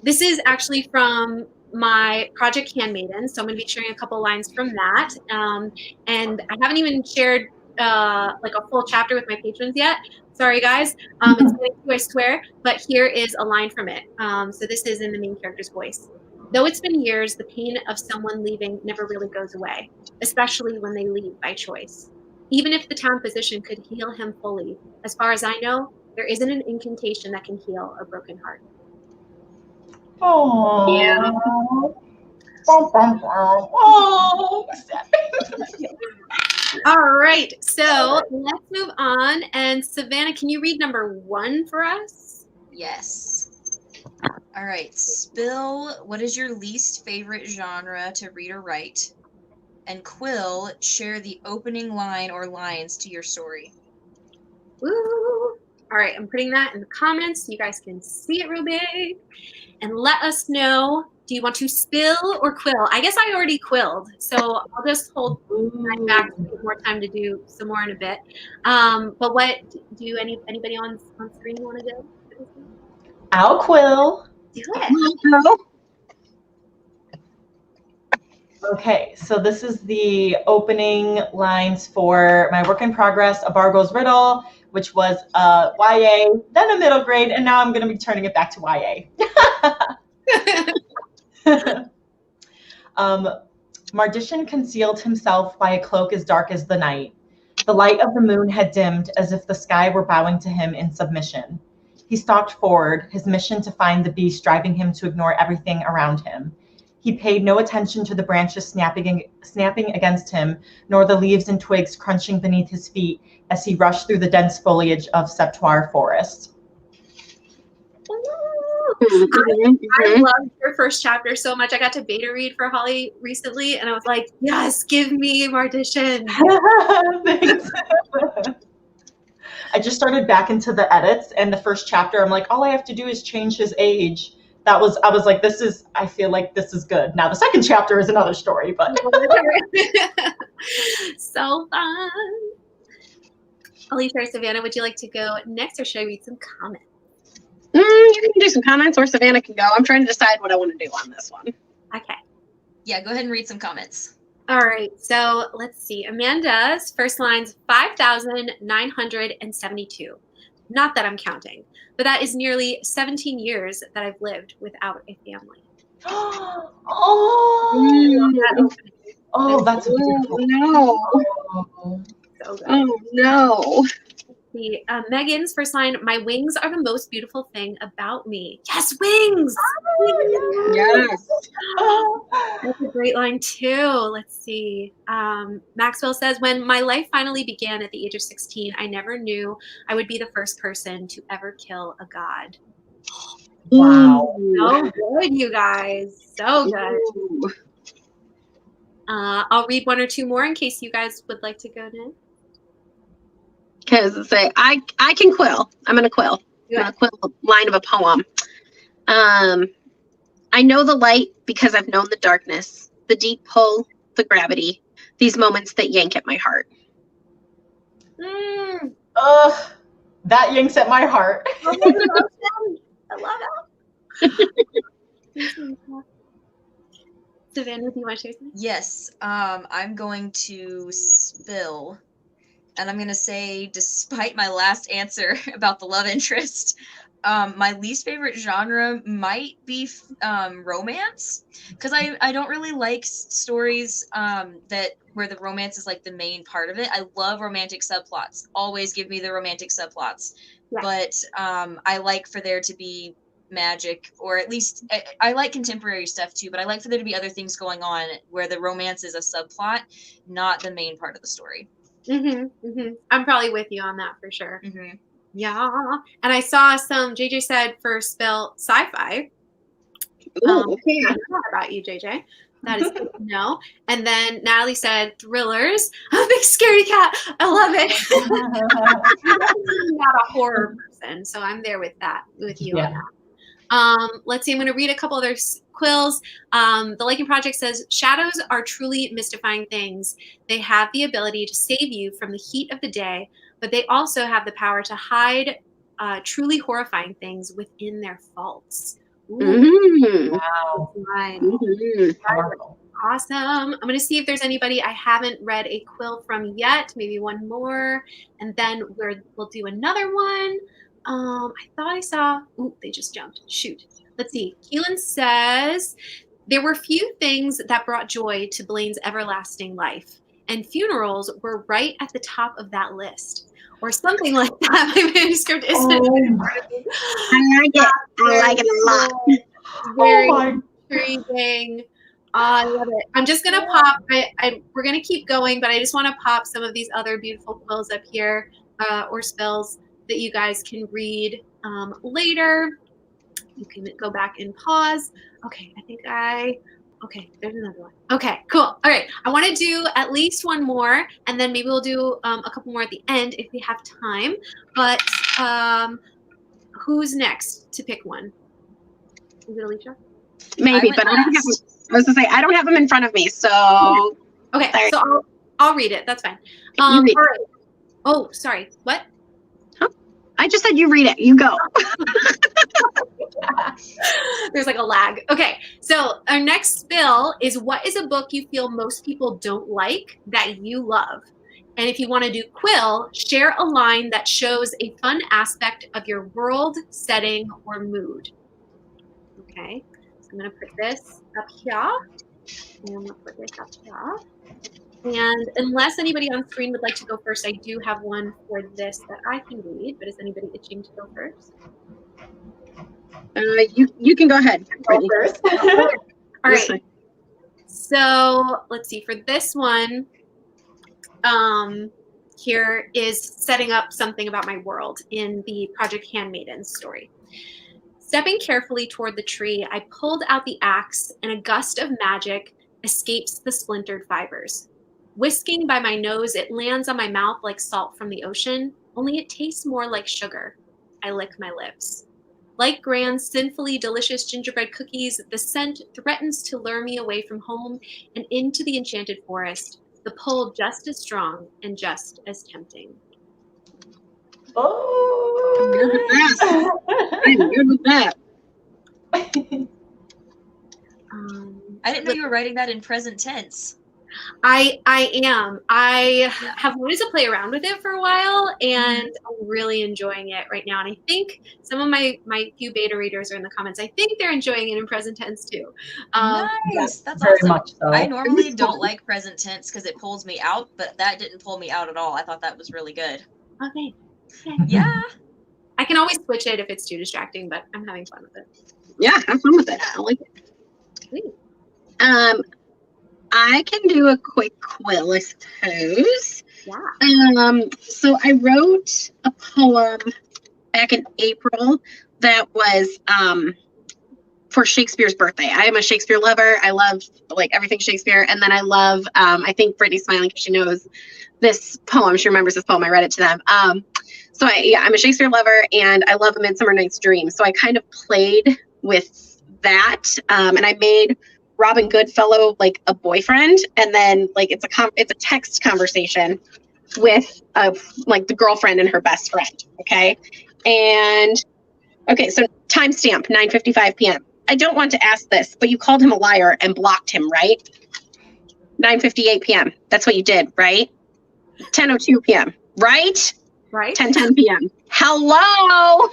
A: This is actually from my project Handmaiden, so I'm going to be sharing a couple lines from that. And I haven't even shared like a full chapter with my patrons yet. Sorry, guys. It's going to, I swear. But here is a line from it. So this is in the main character's voice. Though it's been years, the pain of someone leaving never really goes away, especially when they leave by choice. Even if the town physician could heal him fully, as far as I know, there isn't an incantation that can heal a broken heart.
B: Oh,
D: yeah.
B: Oh.
A: All right, so let's move on. And Savannah, can you read number 1 for us?
C: Yes. All right, Spill, what is your least favorite genre to read or write? And Quill, share the opening line or lines to your story.
A: Woo! All right, I'm putting that in the comments so you guys can see it real big. And let us know Do you want to spill or quill? I guess I already quilled, so I'll just hold mine back to get more time to do some more in a bit. But what do anybody on screen want to go?
B: I'll quill.
A: Do it.
B: Okay, so this is the opening lines for my work in progress, A Bargo's Riddle, which was YA, then a middle grade, and now I'm going to be turning it back to YA. Mardician concealed himself by a cloak as dark as the night. The light of the moon had dimmed as if the sky were bowing to him in submission. He stalked forward, his mission to find the beast driving him to ignore everything around him. He paid no attention to the branches snapping against him, nor the leaves and twigs crunching beneath his feet as he rushed through the dense foliage of Septuar Forest.
A: I loved your first chapter so much. I got to beta read for Holly recently, and I was like, yes, give me Mardician.
B: Thanks. I just started back into the edits, and the first chapter, I'm like, all I have to do is change his age. I was like, I feel like this is good. Now the second chapter is another story, but.
A: So fun. Alicia or Savannah, would you like to go next, or should I read some comments?
D: You can do some comments, or Savannah can go. I'm trying to decide what I want to do on this one.
A: Okay.
C: Yeah, go ahead and read some comments.
A: All right, so let's see. Amanda's first line's 5,972. Not that I'm counting, but that is nearly 17 years that I've lived without a family.
B: That's beautiful.
D: No.
A: So good.
D: Oh, no.
A: See, Megan's first line, my wings are the most beautiful thing about me. Yes, wings!
D: Yes.
A: That's a great line too. Let's see. Maxwell says, when my life finally began at the age of 16, I never knew I would be the first person to ever kill a god.
B: Wow.
A: So good, you guys. So good. I'll read one or two more in case you guys would like to go next.
D: Because say I can quill. I'm gonna quill. I'm gonna quill a line of a poem. I know the light because I've known the darkness, the deep pull, the gravity, these moments that yank at my heart.
B: That yanks at my heart.
A: I love it. Savannah, do you want to share something?
C: Yes, I'm going to spill. And I'm going to say, despite my last answer about the love interest, my least favorite genre might be romance, because I don't really like stories where the romance is like the main part of it. I love romantic subplots. Always give me the romantic subplots. Yeah. But I like for there to be magic, or at least I like contemporary stuff too, but I like for there to be other things going on where the romance is a subplot, not the main part of the story.
A: I'm probably with you on that for sure.
D: Yeah.
A: And I saw some, JJ said for spell sci-fi.
D: Okay.
A: I don't know about you, JJ. That is good to know. And then Natalie said thrillers. I'm a big scary cat. I love it. I'm not a horror person, so I'm there with you on that. Let's see, I'm going to read a couple other quills. The Liking Project says, shadows are truly mystifying things. They have the ability to save you from the heat of the day, but they also have the power to hide truly horrifying things within their faults.
B: Wow.
A: Awesome. I'm going to see if there's anybody I haven't read a quill from yet. Maybe one more, and then we'll do another one. I thought I saw, they just jumped. Shoot. Let's see. Keelan says, there were few things that brought joy to Blaine's everlasting life, and funerals were right at the top of that list. Or something like that. My manuscript isn't.
D: I like it a lot.
A: Very intriguing. I love it. I'm just going to pop. We're going to keep going, but I just want to pop some of these other beautiful quills up here, or spells that you guys can read later. You can go back and pause. Okay, okay, there's another one. Okay, cool. All right, I want to do at least one more, and then maybe we'll do a couple more at the end if we have time. But who's next to pick one? Is it Alicia?
D: Maybe,
C: went
D: but I don't have
C: last.
D: them. I was gonna say I don't have them in front of me, so
A: Okay,
D: sorry.
A: so I'll read it. That's fine.
D: You read
A: All right. Oh, sorry. What?
D: I just said you read it. You go.
A: There's like a lag. Okay, so our next spill is, what is a book you feel most people don't like that you love? And if you want to do Quill, share a line that shows a fun aspect of your world, setting, or mood. Okay, so I'm going to put this up here. And I'm going to put this up here. And unless anybody on screen would like to go first, I do have one for this that I can read. But is anybody itching to go first?
D: You can go ahead. Brittany.
B: First.
A: All right. So let's see. For this one, here is setting up something about my world in the Project Handmaiden story. Stepping carefully toward the tree, I pulled out the axe, and a gust of magic escapes the splintered fibers. Whisking by my nose, it lands on my mouth like salt from the ocean, only it tastes more like sugar. I lick my lips. Like Gran's sinfully delicious gingerbread cookies, the scent threatens to lure me away from home and into the enchanted forest, the pull just as strong and just as tempting.
B: Oh,
D: I'm good with that.
C: I didn't know you were writing that in present tense.
A: I am. I have wanted to play around with it for a while, and I'm really enjoying it right now. And I think some of my few beta readers are in the comments. I think they're enjoying it in present tense too.
C: Nice. That's
B: very
C: awesome.
B: much so.
C: I normally don't like present tense because it pulls me out, but that didn't pull me out at all. I thought that was really good.
A: Okay.
C: Yeah.
A: I can always switch it if it's too distracting, but I'm having fun with it.
D: Yeah, have fun with it. I like it.
A: Sweet.
D: I can do a quick quill, I suppose.
A: Yeah.
D: So I wrote a poem back in April that was for Shakespeare's birthday. I am a Shakespeare lover. I love like everything Shakespeare, and then I love. I think Brittany's smiling because she knows this poem. She remembers this poem. I read it to them. So I'm a Shakespeare lover, and I love A Midsummer Night's Dream. So I kind of played with that, and I made Robin Goodfellow like a boyfriend, and then like it's a text conversation with like the girlfriend and her best friend. Okay, so timestamp 9:55 p.m. I don't want to ask this, but you called him a liar and blocked him, right? 9:58 p.m. That's what you did, right? 10:02 p.m. Right?
A: Right.
D: 10:10 p.m. Hello.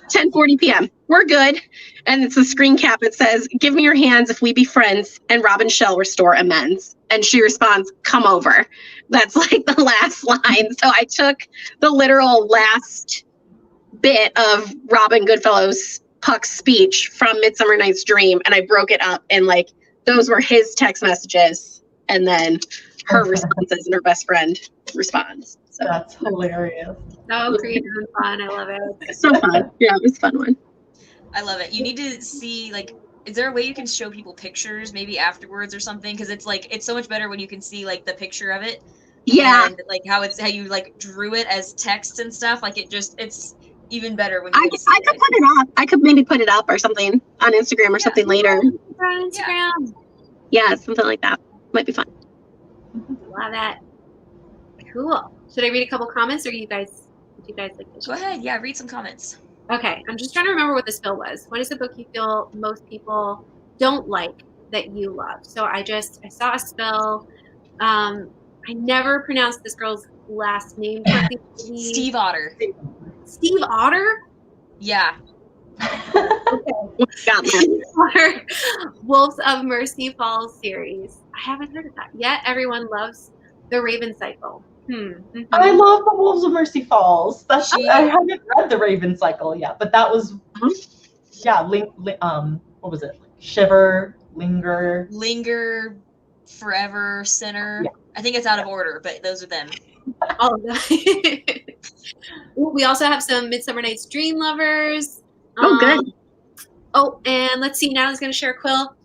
D: 10:40 p.m. We're good. And it's a screen cap. It says, "Give me your hands if we be friends, and Robin shall restore amends." And she responds, "Come over." That's like the last line. So I took the literal last bit of Robin Goodfellow's Puck's speech from Midsummer Night's Dream, and I broke it up, and like those were his text messages, and then her responses, and her best friend responds. So
B: that's hilarious.
A: So creative and fun. I love it.
D: it's so fun. Yeah, it was a fun one.
C: I love it. You need to see, like, is there a way you can show people pictures maybe afterwards or something? Because it's like, it's so much better when you can see like the picture of it.
D: Yeah.
C: And like how you like drew it as text and stuff. Like it's even better when you
D: I
C: can see
D: could put it up. I could maybe put it up or something on Instagram or something later.
A: On Instagram.
D: Yeah, something like that. Might be fun.
A: Love it. Cool. Should I read a couple comments, or would you guys like this?
C: Go ahead. Yeah, read some comments.
A: Okay, I'm just trying to remember what the spill was. What is the book you feel most people don't like that you love? So I saw a spill. I never pronounced this girl's last name correctly.
C: Steve Otter.
A: Steve Otter?
C: Yeah.
D: Got me.
A: Otter, Wolves of Mercy Falls series. I haven't heard of that yet. Everyone loves The Raven Cycle. Mm-hmm.
B: I love the Wolves of Mercy Falls. I haven't read the Raven Cycle yet, but that was what was it? Shiver, Linger,
C: Forever, Sinner.
B: Yeah.
C: I think it's out of order, but those are them.
A: All of them. We also have some Midsummer Night's Dream lovers.
D: Oh, good.
A: Oh, and let's see. Natalie's going to share a quill.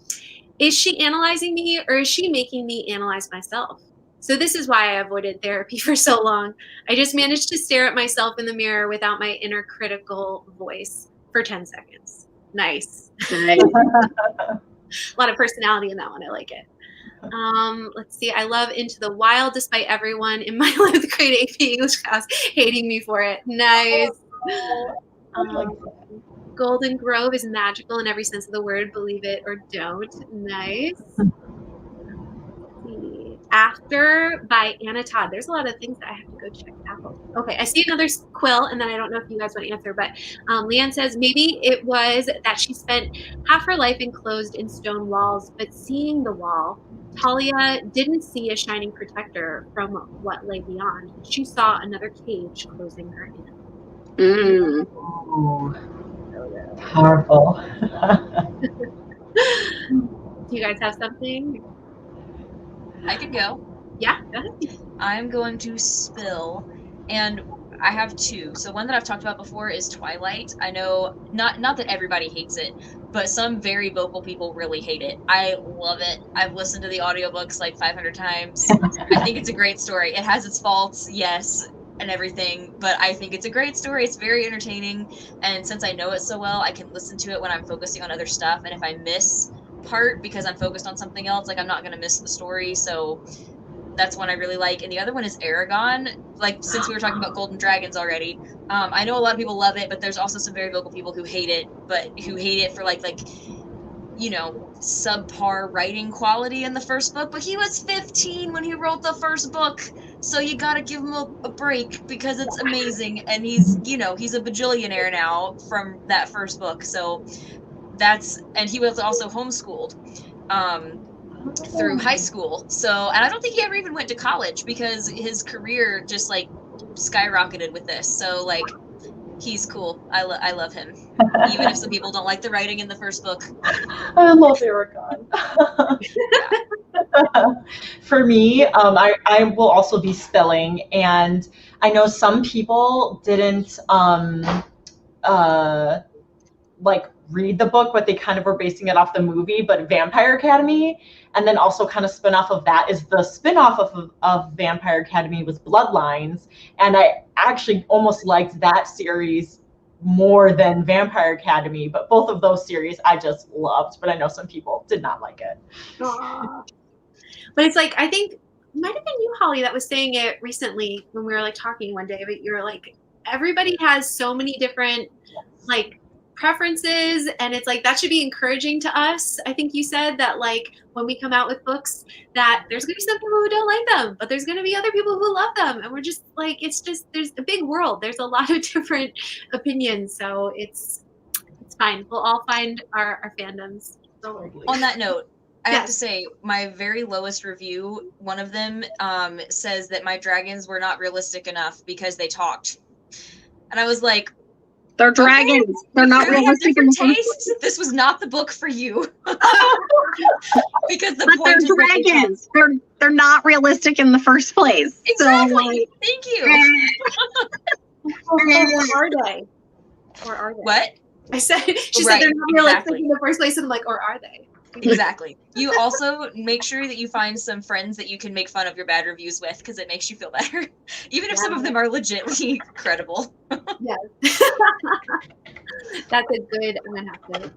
A: Is she analyzing me, or is she making me analyze myself? So this is why I avoided therapy for so long. I just managed to stare at myself in the mirror without my inner critical voice for 10 seconds. Nice.
D: Nice.
A: A lot of personality in that one. I like it. Let's see. I love Into the Wild despite everyone in my 11th grade AP English class hating me for it. Nice. Golden Grove is magical in every sense of the word. Believe it or don't. Nice. After by Anna Todd. There's a lot of things that I have to go check out. Okay, I see another Quill, and then I don't know if you guys want to answer, but Leanne says maybe it was that she spent half her life enclosed in stone walls, but seeing the wall, Talia didn't see a shining protector from what lay beyond. She saw another cage closing her in.
B: Ooh, powerful.
A: Do you guys have something?
C: I could go.
A: Yeah, go ahead.
C: I'm going to spill, and I have two. So one that I've talked about before is Twilight. I know not that everybody hates it, but some very vocal people really hate it. I love it. I've listened to the audiobooks like 500 times. I think it's a great story. It has its faults, yes, and everything, but I think it's a great story. It's very entertaining, and since I know it so well, I can listen to it when I'm focusing on other stuff, and if I miss part because I'm focused on something else, like I'm not gonna miss the story. So that's one I really like. And the other one is Aragon. Like, since we were talking about Golden Dragons already, I know a lot of people love it, but there's also some very vocal people who hate it, but who hate it for like you know, subpar writing quality in the first book. But he was 15 when he wrote the first book, so you gotta give him a break because it's amazing. And he's, you know, he's a bajillionaire now from that first book. So that's, and he was also homeschooled through high school. So, and I don't think he ever even went to college because his career just like skyrocketed with this. So like, he's cool. I love him, even if some people don't like the writing in the first book.
B: I love Aragon. For me, I will also be spilling, and I know some people didn't like read the book, but they kind of were basing it off the movie, but Vampire Academy, and then also kind of spin off of that is the spin-off of Vampire Academy was Bloodlines, and I actually almost liked that series more than Vampire Academy, but both of those series I just loved, but I know some people did not like it.
A: Aww. But it's like, I think it might have been you, Holly, that was saying it recently when we were like talking one day, but you're like, everybody has so many different like preferences, and it's like that should be encouraging to us. I think you said that like when we come out with books that there's gonna be some people who don't like them, but there's gonna be other people who love them, and we're just like, it's just, there's a big world, there's a lot of different opinions, so it's fine. We'll all find our fandoms. So,
C: on that note, I have to say, my very lowest review, one of them says that my dragons were not realistic enough because they talked, and I was like,
D: they're dragons. Okay. They're not realistic in the
C: taste. This was not the book for you. Because the
D: but
C: point
D: they're dragons. They're not realistic in the first place.
C: Exactly.
D: So, like,
C: thank you.
A: or are they? Or are they?
C: What?
A: I said she said they're not realistic in the first place, and I'm like, or are they?
C: Exactly. You also make sure that you find some friends that you can make fun of your bad reviews with, because it makes you feel better, even if some of them are legitimately credible.
A: Yes. That's a good, I'm gonna have to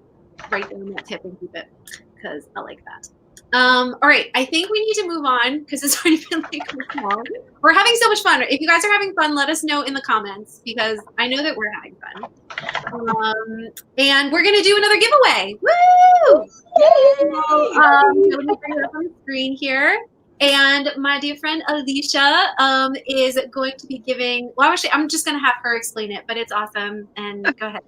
A: write down that tip and keep it, because I like that. All right, I think we need to move on because it's already been like long. We're having so much fun. If you guys are having fun, let us know in the comments, because I know that we're having fun. And we're gonna do another giveaway. Woo! Yay! Let me bring it up on the screen here. And my dear friend Alicia is going to be giving, well, actually, I'm just gonna have her explain it, but it's awesome. And go ahead.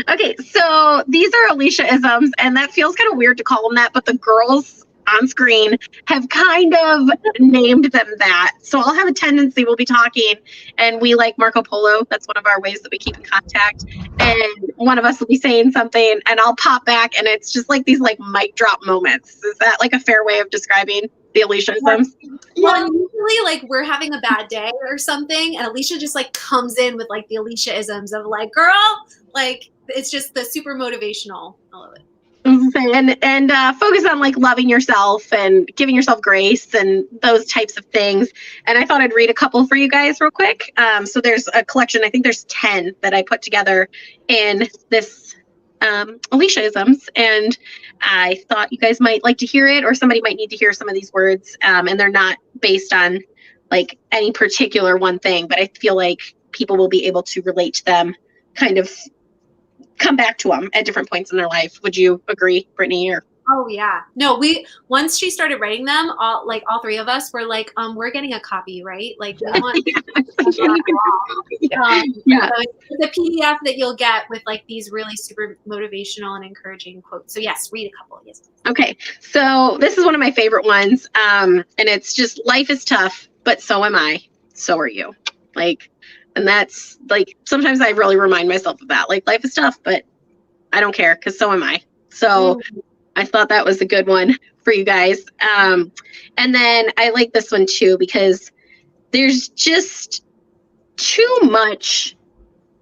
D: Okay, so these are Alicia-isms, and that feels kind of weird to call them that, but the girls on screen have kind of named them that. So I'll have a tendency, we'll be talking, and we like Marco Polo. That's one of our ways that we keep in contact. And one of us will be saying something, and I'll pop back, and it's just like these like mic drop moments. Is that like a fair way of describing the Alicia-isms?
A: Well, usually like we're having a bad day or something, and Alicia just like comes in with like the Alicia-isms of like, girl, like it's just the super motivational. I love it.
D: And focus on like loving yourself and giving yourself grace and those types of things. And I thought I'd read a couple for you guys real quick. So there's a collection, I think there's 10 that I put together in this Alicia-isms, and I thought you guys might like to hear it, or somebody might need to hear some of these words, and they're not based on like any particular one thing, but I feel like people will be able to relate to them, kind of come back to them at different points in their life. Would you agree, Brittany? Or
A: Oh yeah. No, once she started writing them, all three of us were like, we're getting a copy, right? Like we want
D: yeah.
A: so it's a PDF that you'll get with like these really super motivational and encouraging quotes. So yes, read a couple. Yes.
D: Okay. So this is one of my favorite ones. And it's just, life is tough, but so am I. So are you. Like, and that's like, sometimes I really remind myself of that. Like, life is tough, but I don't care, because so am I. So I thought that was a good one for you guys. And then I like this one too, because there's just too much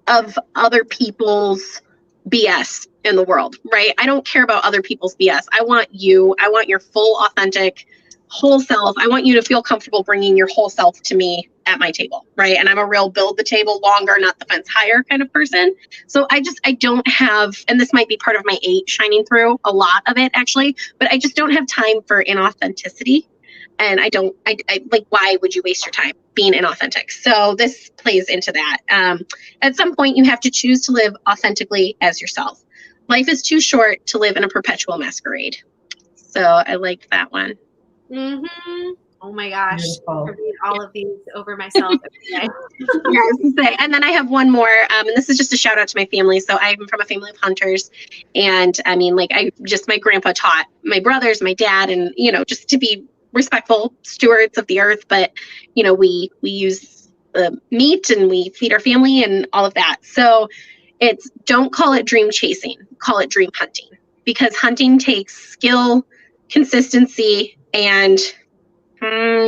D: of other people's BS in the world, right? I don't care about other people's BS. I want you. I want your full, authentic, whole self. I want you to feel comfortable bringing your whole self to me at my table, right? And I'm a real build the table longer, not the fence higher kind of person. So I don't have, and this might be part of my 8 shining through, a lot of it actually, but I just don't have time for inauthenticity. And I like, why would you waste your time being inauthentic? So this plays into that. At some point, you have to choose to live authentically as yourself. Life is too short to live in a perpetual masquerade. So I liked that one.
A: Mm-hmm. Oh my gosh.
B: Beautiful.
A: I read all of these over myself every day.
D: Yeah, I was gonna say. And then I have one more, and this is just a shout out to my family. So I'm from a family of hunters, and I mean, like, my grandpa taught my brothers, my dad, and, you know, just to be respectful stewards of the earth. But, you know, we use meat, and we feed our family and all of that. So it's, don't call it dream chasing, call it dream hunting, because hunting takes skill, consistency, and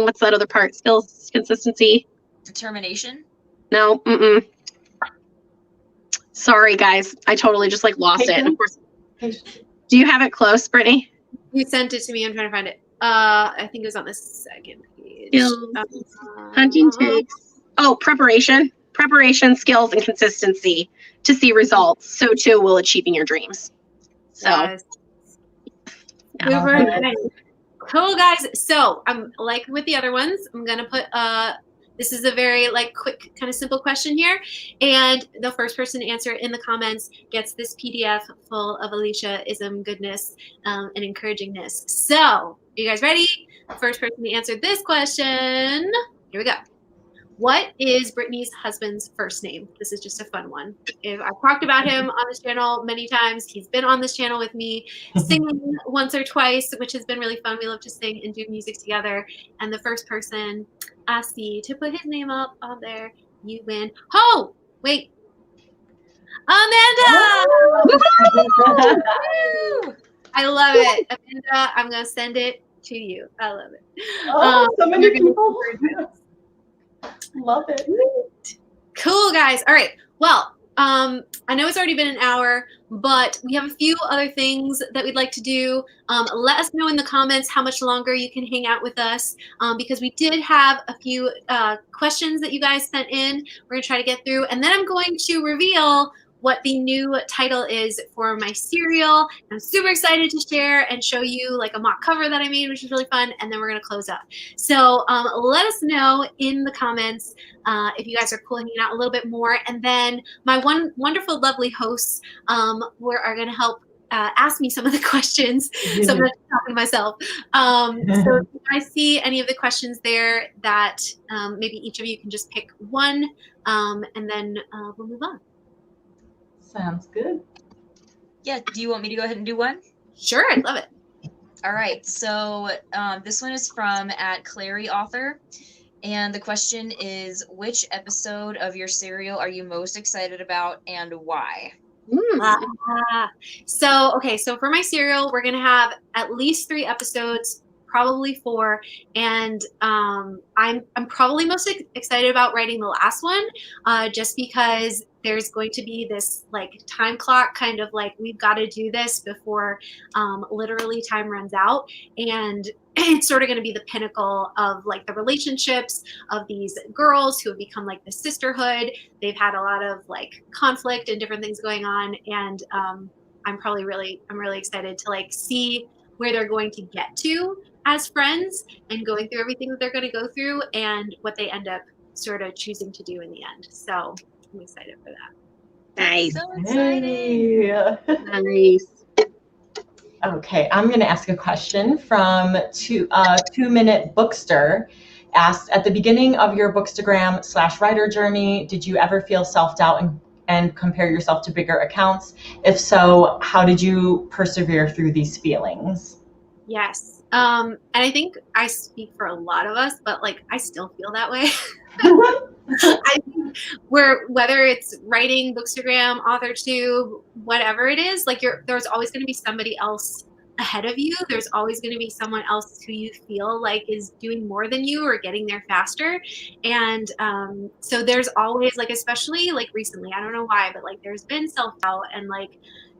D: what's that other part? Skills, consistency,
C: Determination.
D: no. Sorry, guys. I totally just like lost it. And of course, do you have it close, Brittany?
A: You sent it to me. I'm trying to find it. I think it was on the second page.
D: Skills. Hunting takes, preparation, skills, and consistency to see results. So too will achieving your dreams. So
A: Yes. Super nice. Cool, guys. So I'm like with the other ones, I'm gonna put this is a very like quick kind of simple question here, and the first person to answer it in the comments gets this PDF full of Alicia-ism goodness and encouragingness. So are you guys ready? First person to answer this question, here we go. What is Brittany's husband's first name? This is just a fun one. I've talked about him on this channel many times. He's been on this channel with me, singing once or twice, which has been really fun. We love to sing and do music together. And the first person asked you to put his name up on there, you win. Oh, wait. Amanda! I love it. Amanda, I'm going to send it to you. I love it.
B: Oh, so many people. Love it.
A: Cool, guys. All right. Well, I know it's already been an hour, but we have a few other things that we'd like to do. Let us know in the comments how much longer you can hang out with us, because we did have a few questions that you guys sent in. We're going to try to get through, and then I'm going to reveal what the new title is for my serial. I'm super excited to share and show you like a mock cover that I made, which is really fun, and then we're going to close up. So let us know in the comments if you guys are cool hanging out a little bit more, and then my wonderful, lovely hosts are going to help ask me some of the questions. So I'm not talking to myself. So if you guys see any of the questions there that maybe each of you can just pick one, and then we'll move on.
B: Sounds good.
C: Yeah, do you want me to go ahead and do one?
A: Sure, I'd love it.
C: All right, so this one is from @ClaryAuthor, and the question is, which episode of your serial are you most excited about and why?
A: So for my serial, we're gonna have at least 3 episodes, probably 4, and I'm probably most excited about writing the last one, just because there's going to be this like time clock, kind of like we've got to do this before literally time runs out, and it's sort of going to be the pinnacle of like the relationships of these girls who have become like the sisterhood. They've had a lot of like conflict and different things going on, and I'm really excited to like see where they're going to get to as friends and going through everything that they're going to go through and what they end up sort of choosing to do in the end. So I'm excited for that.
D: Nice.
C: So exciting.
B: Hey.
D: Nice.
B: Okay, I'm going to ask a question from 2-Minute Bookster. Asked, at the beginning of your Bookstagram/writer journey, did you ever feel self-doubt and compare yourself to bigger accounts? If so, how did you persevere through these feelings?
A: Yes. And I think I speak for a lot of us, but like I still feel that way. I think whether it's writing, Bookstagram, AuthorTube, whatever it is, like there's always going to be somebody else ahead of you. There's always going to be someone else who you feel like is doing more than you or getting there faster. And so there's always like, especially like recently, I don't know why, but like there's been self-doubt and like,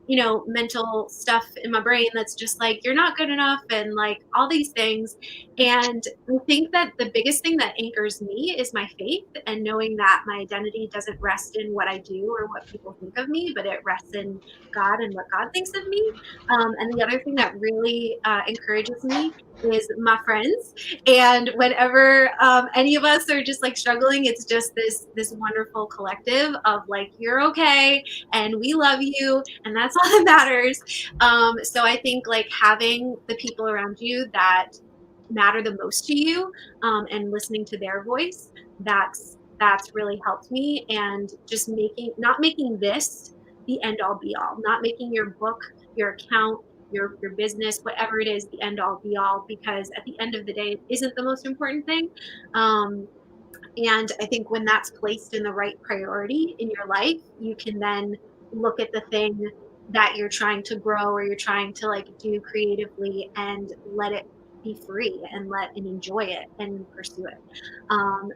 A: you know, mental stuff in my brain that's just like, you're not good enough and like all these things. And I think that the biggest thing that anchors me is my faith and knowing that my identity doesn't rest in what I do or what people think of me, but it rests in God and what God thinks of me. And the other thing that really encourages me is my friends. And whenever any of us are just like struggling, it's just this wonderful collective of like, you're okay and we love you and that's all that matters. So I think like having the people around you that matter the most to you and listening to their voice, that's really helped me. And just not making this the end all be all, not making your book, your account, your business, whatever it is, the end all be all, because at the end of the day, it isn't the most important thing. And I think when that's placed in the right priority in your life, you can then look at the thing that you're trying to grow or you're trying to like do creatively and let it be free and enjoy it and pursue it.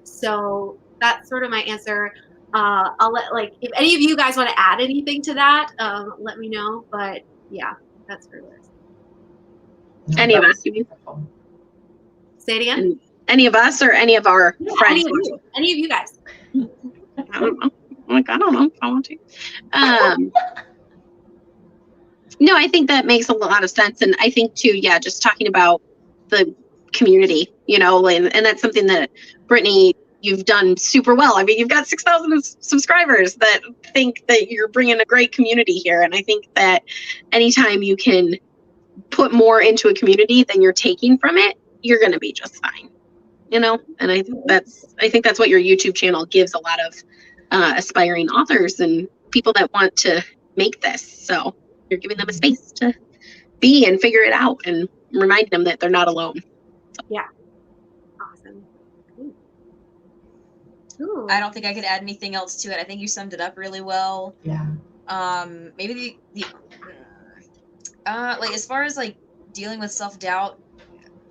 A: So that's sort of my answer. I'll let like, if any of you guys want to add anything to that, let me know. But yeah, that's where it is.
D: Any of us?
A: Say it again.
D: Any of us or any of our friends?
A: Any of you guys.
D: I don't know. Like, I don't know if I want to. No, I think that makes a lot of sense. And I think too, yeah, just talking about the community, you know, and that's something that Brittany, you've done super well. I mean, you've got 6,000 subscribers that think that you're bringing a great community here. And I think that anytime you can put more into a community than you're taking from it, you're going to be just fine, you know? And I think that's what your YouTube channel gives a lot of aspiring authors and people that want to make this. So you're giving them a space to be and figure it out and reminding them that they're not alone. So.
A: Yeah. Awesome. Ooh.
C: I don't think I could add anything else to it. I think you summed it up really well.
B: Yeah.
C: Maybe like as far as like dealing with self-doubt,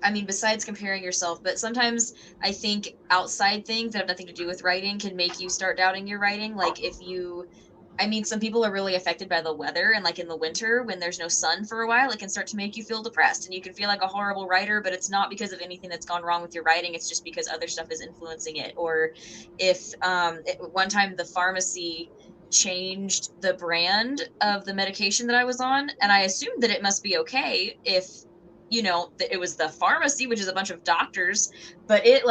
C: I mean, besides comparing yourself, but sometimes I think outside things that have nothing to do with writing can make you start doubting your writing. Like if you, I mean, some people are really affected by the weather, and like in the winter when there's no sun for a while, it can start to make you feel depressed and you can feel like a horrible writer, but it's not because of anything that's gone wrong with your writing. It's just because other stuff is influencing it. Or if one time the pharmacy changed the brand of the medication that I was on, and I assumed that it must be okay if, you know, it was the pharmacy, which is a bunch of doctors, but it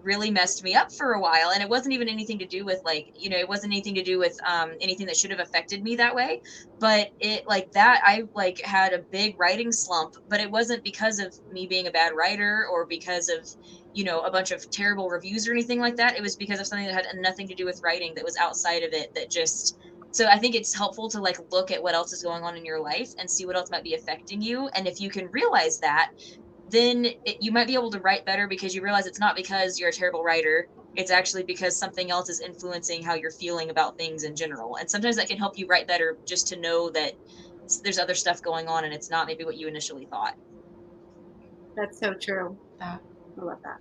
C: really messed me up for a while. And it wasn't even anything to do with like, you know, it wasn't anything to do with anything that should have affected me that way. But it like that, I like had a big writing slump, but it wasn't because of me being a bad writer or because of, you know, a bunch of terrible reviews or anything like that. It was because of something that had nothing to do with writing that was outside of it that just. So I think it's helpful to like look at what else is going on in your life and see what else might be affecting you. And if you can realize that, then you might be able to write better because you realize it's not because you're a terrible writer. It's actually because something else is influencing how you're feeling about things in general. And sometimes that can help you write better just to know that there's other stuff going on and it's not maybe what you initially thought.
A: That's so true. I love that.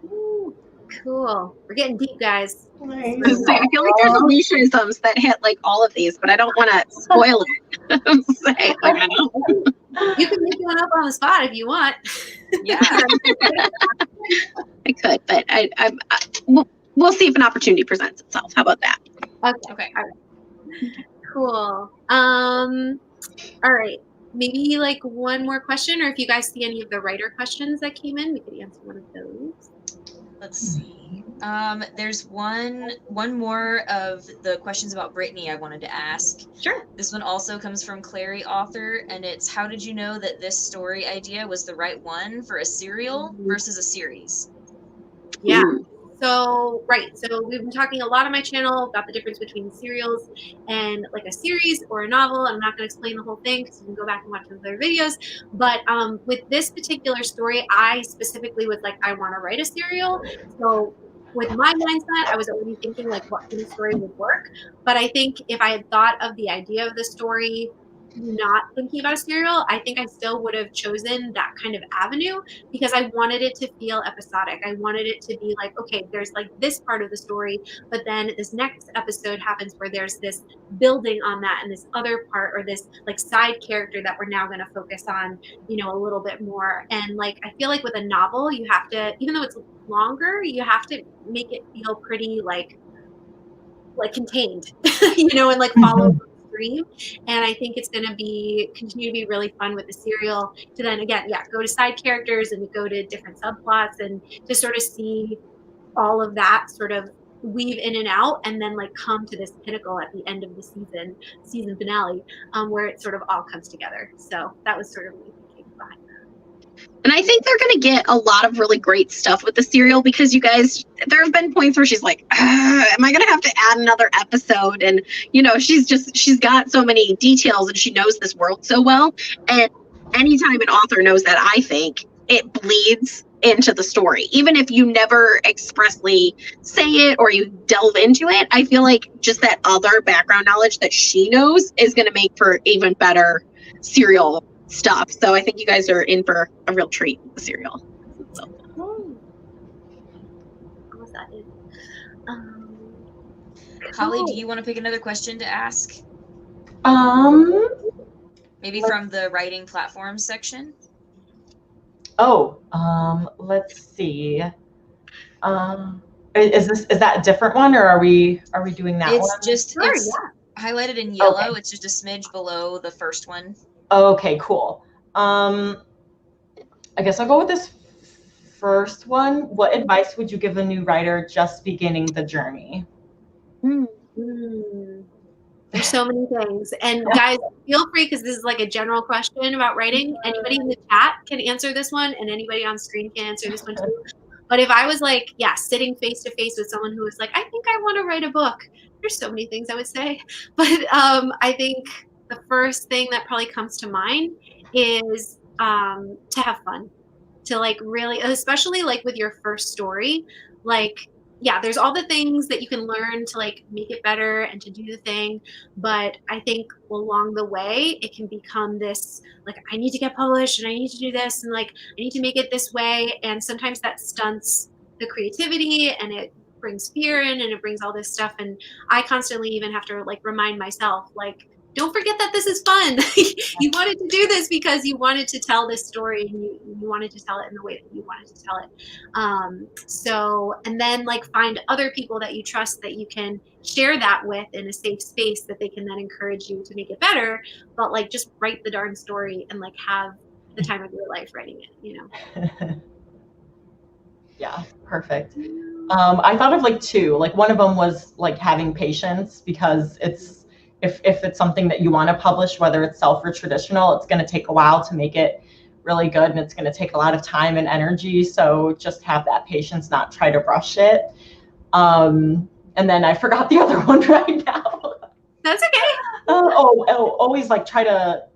A: Ooh, cool. We're getting deep, guys.
B: Nice.
D: I feel like there's Aliciaisms that hit like all of these, but I don't want to spoil it. Say, like, I know.
A: You can make one up on the spot if you want.
C: Yeah.
D: I could, but we'll see if an opportunity presents itself. How about that?
A: Okay. All right. Cool. All right. Maybe like one more question, or if you guys see any of the writer questions that came in, we could answer one of those.
C: Let's see. There's one more of the questions about Brittany I wanted to ask.
A: Sure.
C: This one also comes from Clary Author, and it's, how did you know that this story idea was the right one for a serial versus a series?
A: Yeah. So, right. So we've been talking a lot on my channel about the difference between serials and like a series or a novel. I'm not going to explain the whole thing because you can go back and watch those other videos. But with this particular story, I specifically was like, I want to write a serial. So with my mindset, I was already thinking like what kind of story would work. But I think if I had thought of the idea of the story not thinking about a serial, I think I still would have chosen that kind of avenue because I wanted it to feel episodic. I wanted it to be like, okay, there's like this part of the story, but then this next episode happens where there's this building on that and this other part or this like side character that we're now going to focus on, you know, a little bit more. And like, I feel like with a novel, you have to, even though it's longer, you have to make it feel pretty like contained, you know, and like follow the stream. And I think it's going to continue to be really fun with the serial to then again, go to side characters and go to different subplots and to sort of see all of that sort of weave in and out and then like come to this pinnacle at the end of the season finale, where it sort of all comes together. So that was sort of my thinking behind that.
D: And I think they're going to get a lot of really great stuff with the serial because you guys, there have been points where she's like, am I going to have to add another episode? And, you know, she's got so many details and she knows this world so well. And anytime an author knows that, I think it bleeds into the story. Even if you never expressly say it or you delve into it, I feel like just that other background knowledge that she knows is going to make for even better serial stuff. So I think you guys are in for a real treat with the serial. So.
C: Holly, do you want to pick another question to ask? Maybe from the writing platforms section?
B: Let's see. Is that a different one or are we doing that one?
C: It's just highlighted in yellow. Okay. It's just a smidge below the first one.
B: Okay, cool. I guess I'll go with this first one. What advice would you give a new writer just beginning the journey?
A: There's so many things. And guys, feel free, because this is like a general question about writing. Anybody in the chat can answer this one, and anybody on screen can answer this one too. But if I was like, sitting face to face with someone who was like, I think I want to write a book, there's so many things I would say. But I think the first thing that probably comes to mind is to have fun, to like really, especially like with your first story, like, there's all the things that you can learn to like make it better and to do the thing. But I think along the way, it can become this, like, I need to get published and I need to do this and like, I need to make it this way. And sometimes that stunts the creativity and it brings fear in and it brings all this stuff. And I constantly even have to like remind myself, like, don't forget that this is fun. You wanted to do this because you wanted to tell this story and you wanted to tell it in the way that you wanted to tell it. And then like find other people that you trust that you can share that with in a safe space that they can then encourage you to make it better. But like just write the darn story and like have the time of your life writing it, you know?
B: Yeah, perfect. I thought of like two. Like one of them was like having patience, because if it's something that you want to publish, whether it's self or traditional, it's going to take a while to make it really good, and it's going to take a lot of time and energy. So just have that patience, not try to rush it. And then I forgot the other one right now.
A: That's okay.
B: Always like try to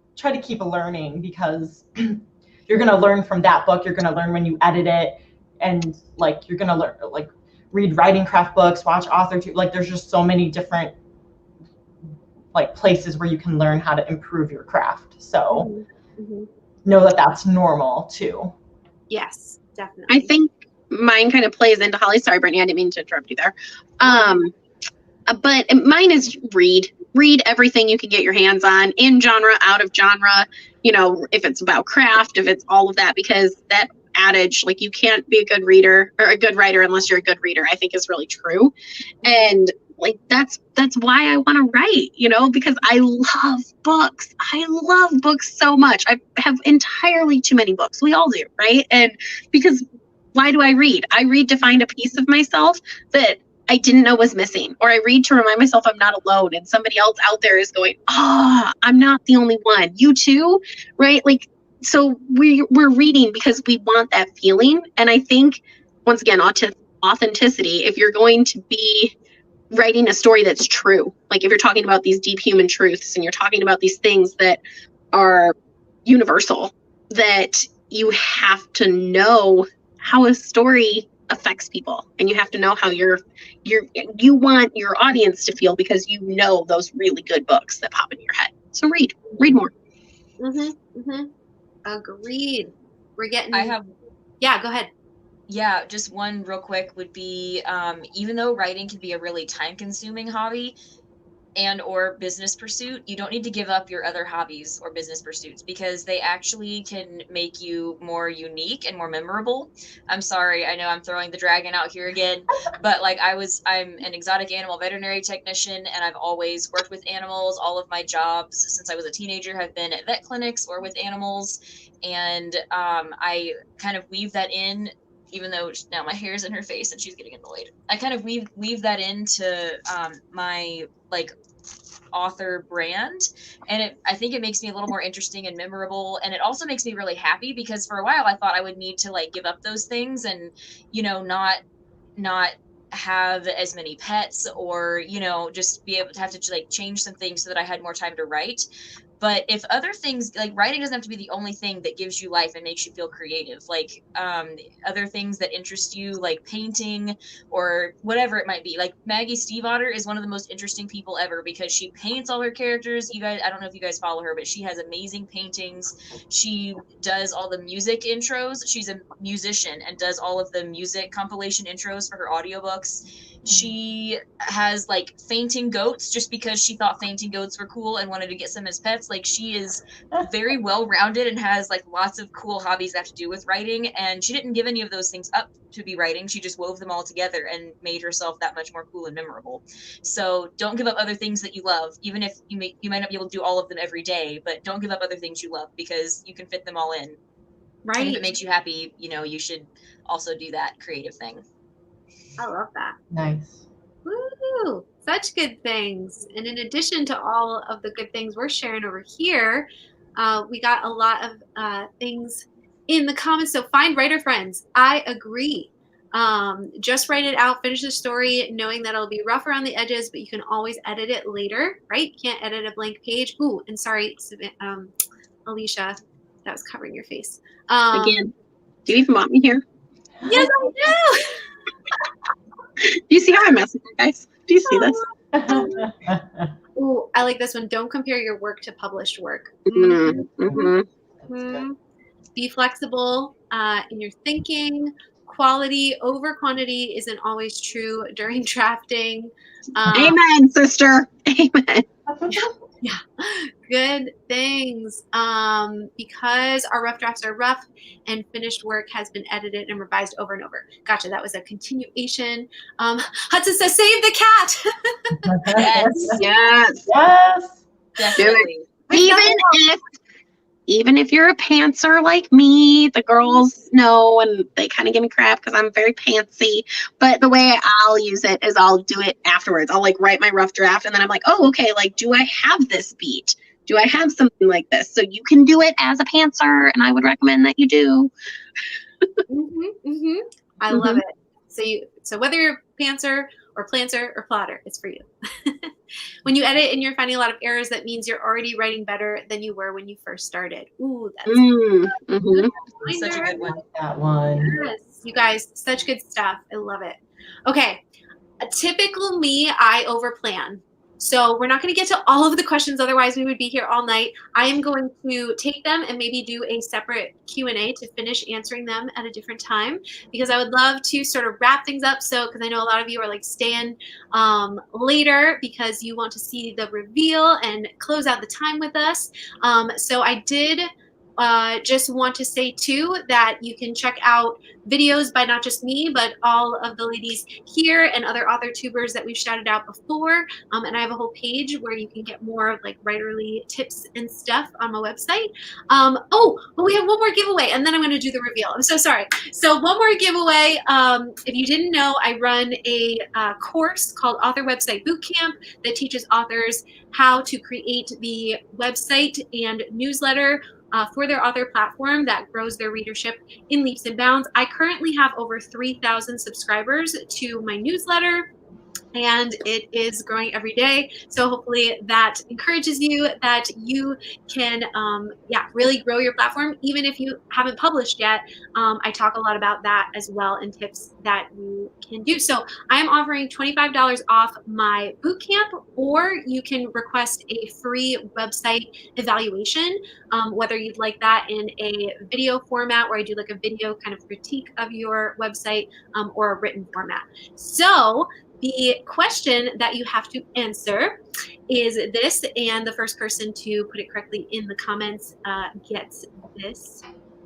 B: keep learning, because you're going to learn from that book. You're going to learn when you edit it, and like you're going to learn, like read writing craft books, watch AuthorTube. Like there's just so many different like places where you can learn how to improve your craft. So know that that's normal too.
A: Yes, definitely.
D: I think mine kind of plays into Holly. Sorry, Brittany, I didn't mean to interrupt you there. But mine is read everything you can get your hands on, in genre, out of genre, you know, if it's about craft, if it's all of that, because that adage, like, you can't be a good reader or a good writer unless you're a good reader, I think is really true. And like that's why I want to write, you know, because I love books. I love books so much. I have entirely too many books. We all do, right? And because why do I read? I read to find a piece of myself that I didn't know was missing, or I read to remind myself I'm not alone and somebody else out there is going, I'm not the only one. You too, right? Like, so we're reading because we want that feeling. And I think, once again, authenticity, if you're going to be writing a story that's true, like if you're talking about these deep human truths and you're talking about these things that are universal, that you have to know how a story affects people, and you have to know how you want your audience to feel, because you know those really good books that pop into your head. So read more.
A: Agreed. We're getting.
C: Yeah,
A: go ahead.
C: Yeah, just one real quick would be, even though writing can be a really time-consuming hobby and or business pursuit, you don't need to give up your other hobbies or business pursuits, because they actually can make you more unique and more memorable. I'm sorry, I know I'm throwing the dragon out here again, but like I'm an exotic animal veterinary technician, and I've always worked with animals. All of my jobs since I was a teenager have been at vet clinics or with animals, and I kind of weave that in. Even though now my hair's in her face and she's getting annoyed, I kind of weave that into my like author brand, and I think it makes me a little more interesting and memorable, and it also makes me really happy, because for a while I thought I would need to like give up those things and, you know, not have as many pets, or, you know, just be able to have to like change some things so that I had more time to write. But if other things, like writing doesn't have to be the only thing that gives you life and makes you feel creative, like other things that interest you, like painting or whatever it might be. Like Maggie Stiefvater is one of the most interesting people ever, because she paints all her characters. You guys, I don't know if you guys follow her, but she has amazing paintings. She does all the music intros. She's a musician and does all of the music compilation intros for her audiobooks. She has like fainting goats just because she thought fainting goats were cool and wanted to get some as pets. Like, she is very well rounded and has like lots of cool hobbies that have to do with writing, and she didn't give any of those things up to be writing. She just wove them all together and made herself that much more cool and memorable. So don't give up other things that you love, even if you might not be able to do all of them every day, but don't give up other things you love, because you can fit them all in.
A: Right.
C: And if it makes you happy, you know, you should also do that creative thing.
A: I love that.
B: Nice.
A: Woo! Such good things. And in addition to all of the good things we're sharing over here, we got a lot of things in the comments. So find writer friends. I agree. Just write it out, finish the story, knowing that it'll be rough around the edges, but you can always edit it later, right? You can't edit a blank page. Ooh, and sorry, Alicia, that was covering your face.
D: Again, do you even want me here?
A: Yes, I do.
D: Do you see how I mess with you guys? Do you see this?
A: Ooh, I like this one. Don't compare your work to published work. Be flexible in your thinking. Quality over quantity isn't always true during drafting.
D: Amen, sister. Amen.
A: Yeah, good things. Because our rough drafts are rough and finished work has been edited and revised over and over. Gotcha. That was a continuation. Hudson says, save the cat.
C: Yes.
B: Yes.
C: Definitely.
D: Even if you're a pantser like me, the girls know, and they kind of give me crap because I'm very pantsy. But the way I'll use it is I'll do it afterwards. I'll like write my rough draft, and then I'm like, oh, okay, like, do I have this beat? Do I have something like this? So you can do it as a pantser, and I would recommend that you do.
A: I love it. So whether you're pantser or planter or plotter, it's for you. When you edit and you're finding a lot of errors, that means you're already writing better than you were when you first started. Ooh, that's
C: such a good one.
B: That one.
A: Yes, you guys, such good stuff. I love it. Okay, a typical me, I overplan. So we're not going to get to all of the questions, otherwise we would be here all night. I am going to take them and maybe do a separate Q&A to finish answering them at a different time, because I would love to sort of wrap things up. So, because I know a lot of you are like staying later because you want to see the reveal and close out the time with us. So I did just want to say too that you can check out videos by not just me, but all of the ladies here and other author tubers that we've shouted out before. And I have a whole page where you can get more like writerly tips and stuff on my website. Oh, but we have one more giveaway, and then I'm going to do the reveal. I'm so sorry. So one more giveaway. If you didn't know, I run a course called Author Website Bootcamp that teaches authors how to create the website and newsletter for their author platform that grows their readership in leaps and bounds. I currently have over 3,000 subscribers to my newsletter, and it is growing every day. So hopefully that encourages you that you can really grow your platform, even if you haven't published yet. I talk a lot about that as well and tips that you can do. So I'm offering $25 off my bootcamp, or you can request a free website evaluation, whether you'd like that in a video format where I do like a video kind of critique of your website, or a written format. So the question that you have to answer is this, and the first person to put it correctly in the comments gets this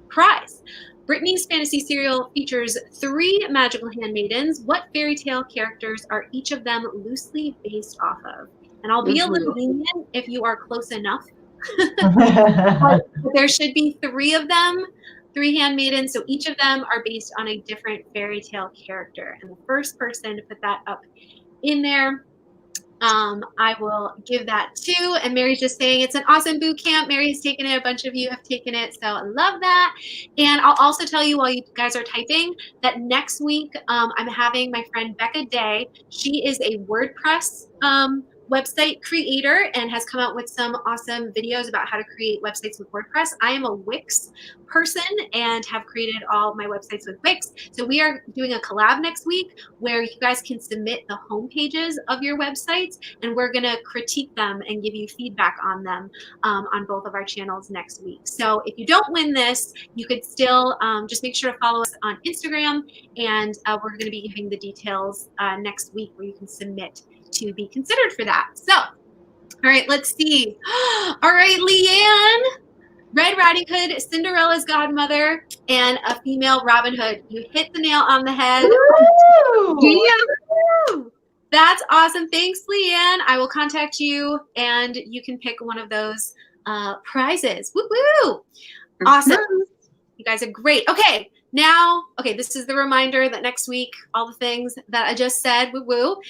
A: prize. Brittany's fantasy serial features 3 magical handmaidens. What fairy tale characters are each of them loosely based off of? And I'll be a little lenient if you are close enough. But there should be 3 of them. 3 handmaidens, so each of them are based on a different fairy tale character. And the first person to put that up in there, I will give that to. And Mary's just saying it's an awesome boot camp. Mary's taken it. A bunch of you have taken it, so I love that. And I'll also tell you while you guys are typing that next week I'm having my friend Becca Day. She is a WordPress website creator and has come out with some awesome videos about how to create websites with WordPress. I am a Wix person and have created all my websites with Wix. So we are doing a collab next week where you guys can submit the home pages of your websites, and we're going to critique them and give you feedback on them on both of our channels next week. So if you don't win this, you could still just make sure to follow us on Instagram, and we're going to be giving the details next week where you can submit to be considered for that. So, all right, let's see. All right, Leanne, Red Riding Hood, Cinderella's godmother, and a female Robin Hood. You hit the nail on the head.
B: Woo!
A: Yeah. That's awesome. Thanks, Leanne. I will contact you, and you can pick one of those prizes. Woo woo! Awesome. You guys are great. Okay. Now, this is the reminder that next week, all the things that I just said, woo woo.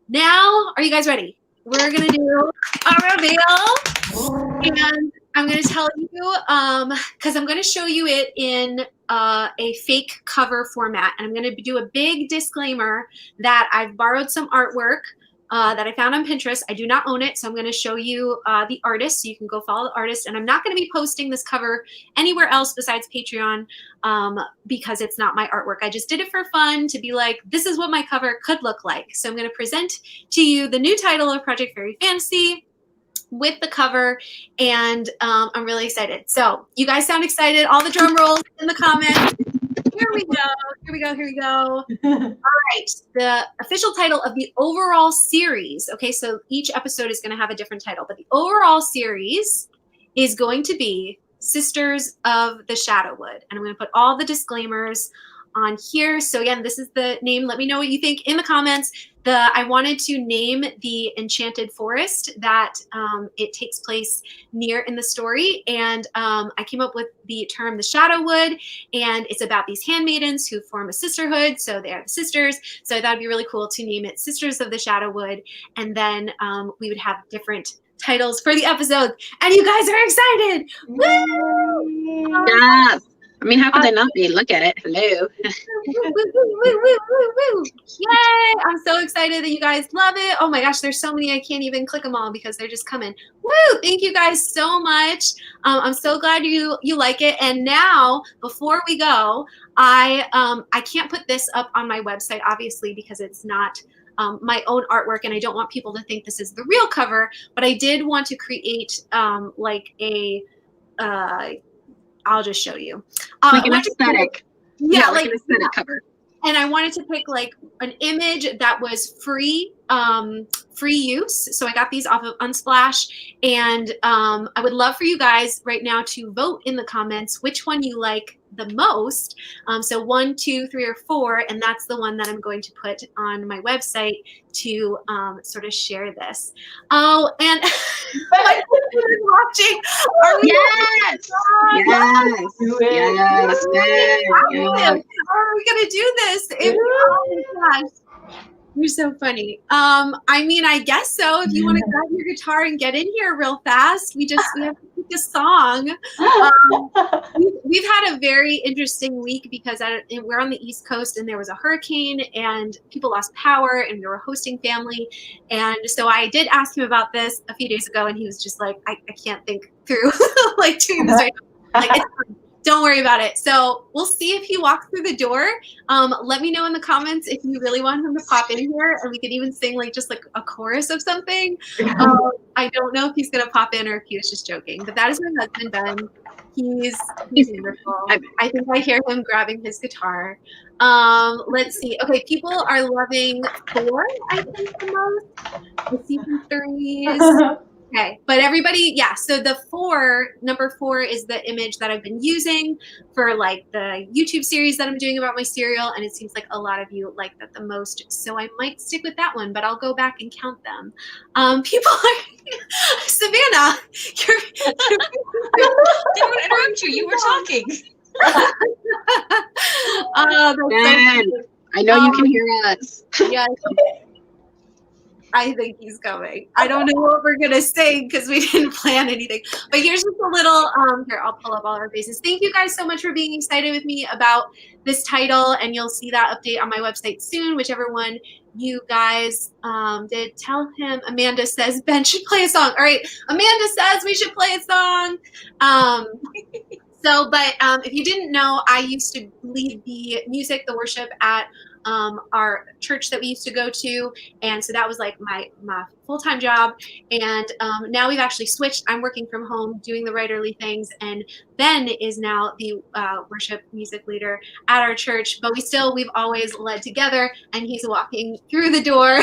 A: Now, are you guys ready? We're going to do a reveal, and I'm going to tell you, because I'm going to show you it in a fake cover format, and I'm going to do a big disclaimer that I've borrowed some artwork that I found on Pinterest. I do not own it, so I'm going to show you the artist, so you can go follow the artist, and I'm not going to be posting this cover anywhere else besides Patreon because it's not my artwork. I just did it for fun to be like, this is what my cover could look like. So I'm going to present to you the new title of Project Fairy Fantasy with the cover, and I'm really excited. So you guys sound excited. All the drum rolls in the comments. Here we go. Here we go. Here we go. All right. The official title of the overall series. Okay, so each episode is going to have a different title, but the overall series is going to be Sisters of the Shadowwood. And I'm going to put all the disclaimers on here. So again, this is the name. Let me know what you think in the comments. I wanted to name the enchanted forest that it takes place near in the story. And I came up with the term the Shadowwood, and it's about these handmaidens who form a sisterhood. So they are the sisters. So I thought it'd be really cool to name it Sisters of the Shadowwood. And then we would have different titles for the episodes. And you guys are excited. Woo!
D: Yes. I mean, how could they not be? Look at it. Hello.
A: Yay! I'm so excited that you guys love it. Oh my gosh, there's so many. I can't even click them all because they're just coming. Woo! Thank you guys so much. I'm so glad you like it. And now, before we go, I can't put this up on my website, obviously, because it's not my own artwork, and I don't want people to think this is the real cover, but I did want to create like a I'll just show you.
D: Like an aesthetic.
A: Yeah,
D: like an aesthetic cover.
A: And I wanted to pick like an image that was free free use. So I got these off of Unsplash, and I would love for you guys right now to vote in the comments which one you like the most. So 1, 2, 3, or 4, and that's the one that I'm going to put on my website to sort of share this. Oh, and my husband is watching. Are we
D: Yes. Yes.
B: Do it.
D: Yes. Yes.
A: How are we gonna do this? Oh my gosh. You're so funny. I mean, I guess so. If you want to grab your guitar and get in here real fast, we have to pick a song. We've had a very interesting week because we're on the East Coast and there was a hurricane and people lost power and we were hosting family. And so I did ask him about this a few days ago and he was just like, I can't think through like doing this right now. Like, it's fine. Don't worry about it. So we'll see if he walks through the door. Let me know in the comments if you really want him to pop in here, and we could even sing like just like a chorus of something. I don't know if he's gonna pop in or if he was just joking, but that is my husband Ben. He's wonderful. I think I hear him grabbing his guitar. Let's see. Okay, people are loving 4, I think, the most. I see some 3s. Okay, but everybody, yeah, so the number 4 is the image that I've been using for like the YouTube series that I'm doing about my cereal, and it seems like a lot of you like that the most, so I might stick with that one, but I'll go back and count them. People are, Savannah, you're
C: Didn't interrupt you. You were talking.
A: that's
D: Ben,
A: so
D: I know you can hear us.
A: yes. I think he's coming. I don't know what we're gonna sing because we didn't plan anything. But here's just a little, here, I'll pull up all our faces. Thank you guys so much for being excited with me about this title, and you'll see that update on my website soon, whichever one you guys did. Tell him Amanda says Ben should play a song. All right, Amanda says we should play a song. If you didn't know, I used to lead the music, the worship at our church that we used to go to, and so that was like my full-time job. And now we've actually switched. I'm working from home doing the writerly things, and Ben is now the worship music leader at our church, but we've always led together, and he's walking through the door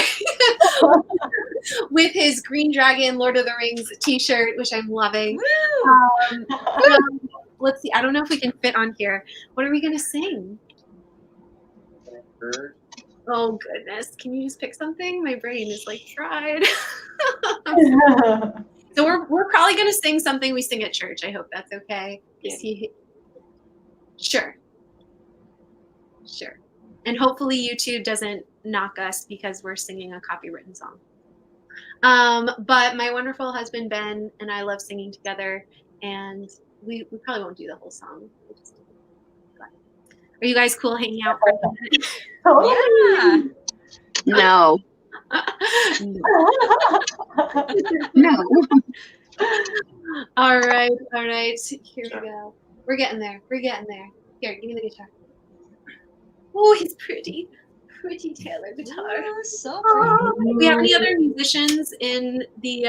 A: with his Green Dragon Lord of the Rings t-shirt, which I'm loving. Let's see, I don't know if we can fit on here. What are we gonna sing? Oh goodness, can you just pick something? My brain is like fried. So we're probably gonna sing something we sing at church. I hope that's okay. Yeah. Sure. And hopefully YouTube doesn't knock us because we're singing a copywritten song. But my wonderful husband Ben and I love singing together, and we probably won't do the whole song. Are you guys cool hanging out for a minute?
B: Oh,
C: Yeah.
D: No. No.
A: All right. Here we go. We're getting there. Here, give me the guitar. Oh, he's pretty. Pretty Taylor guitar.
C: Oh, so pretty.
A: If we have any other musicians in the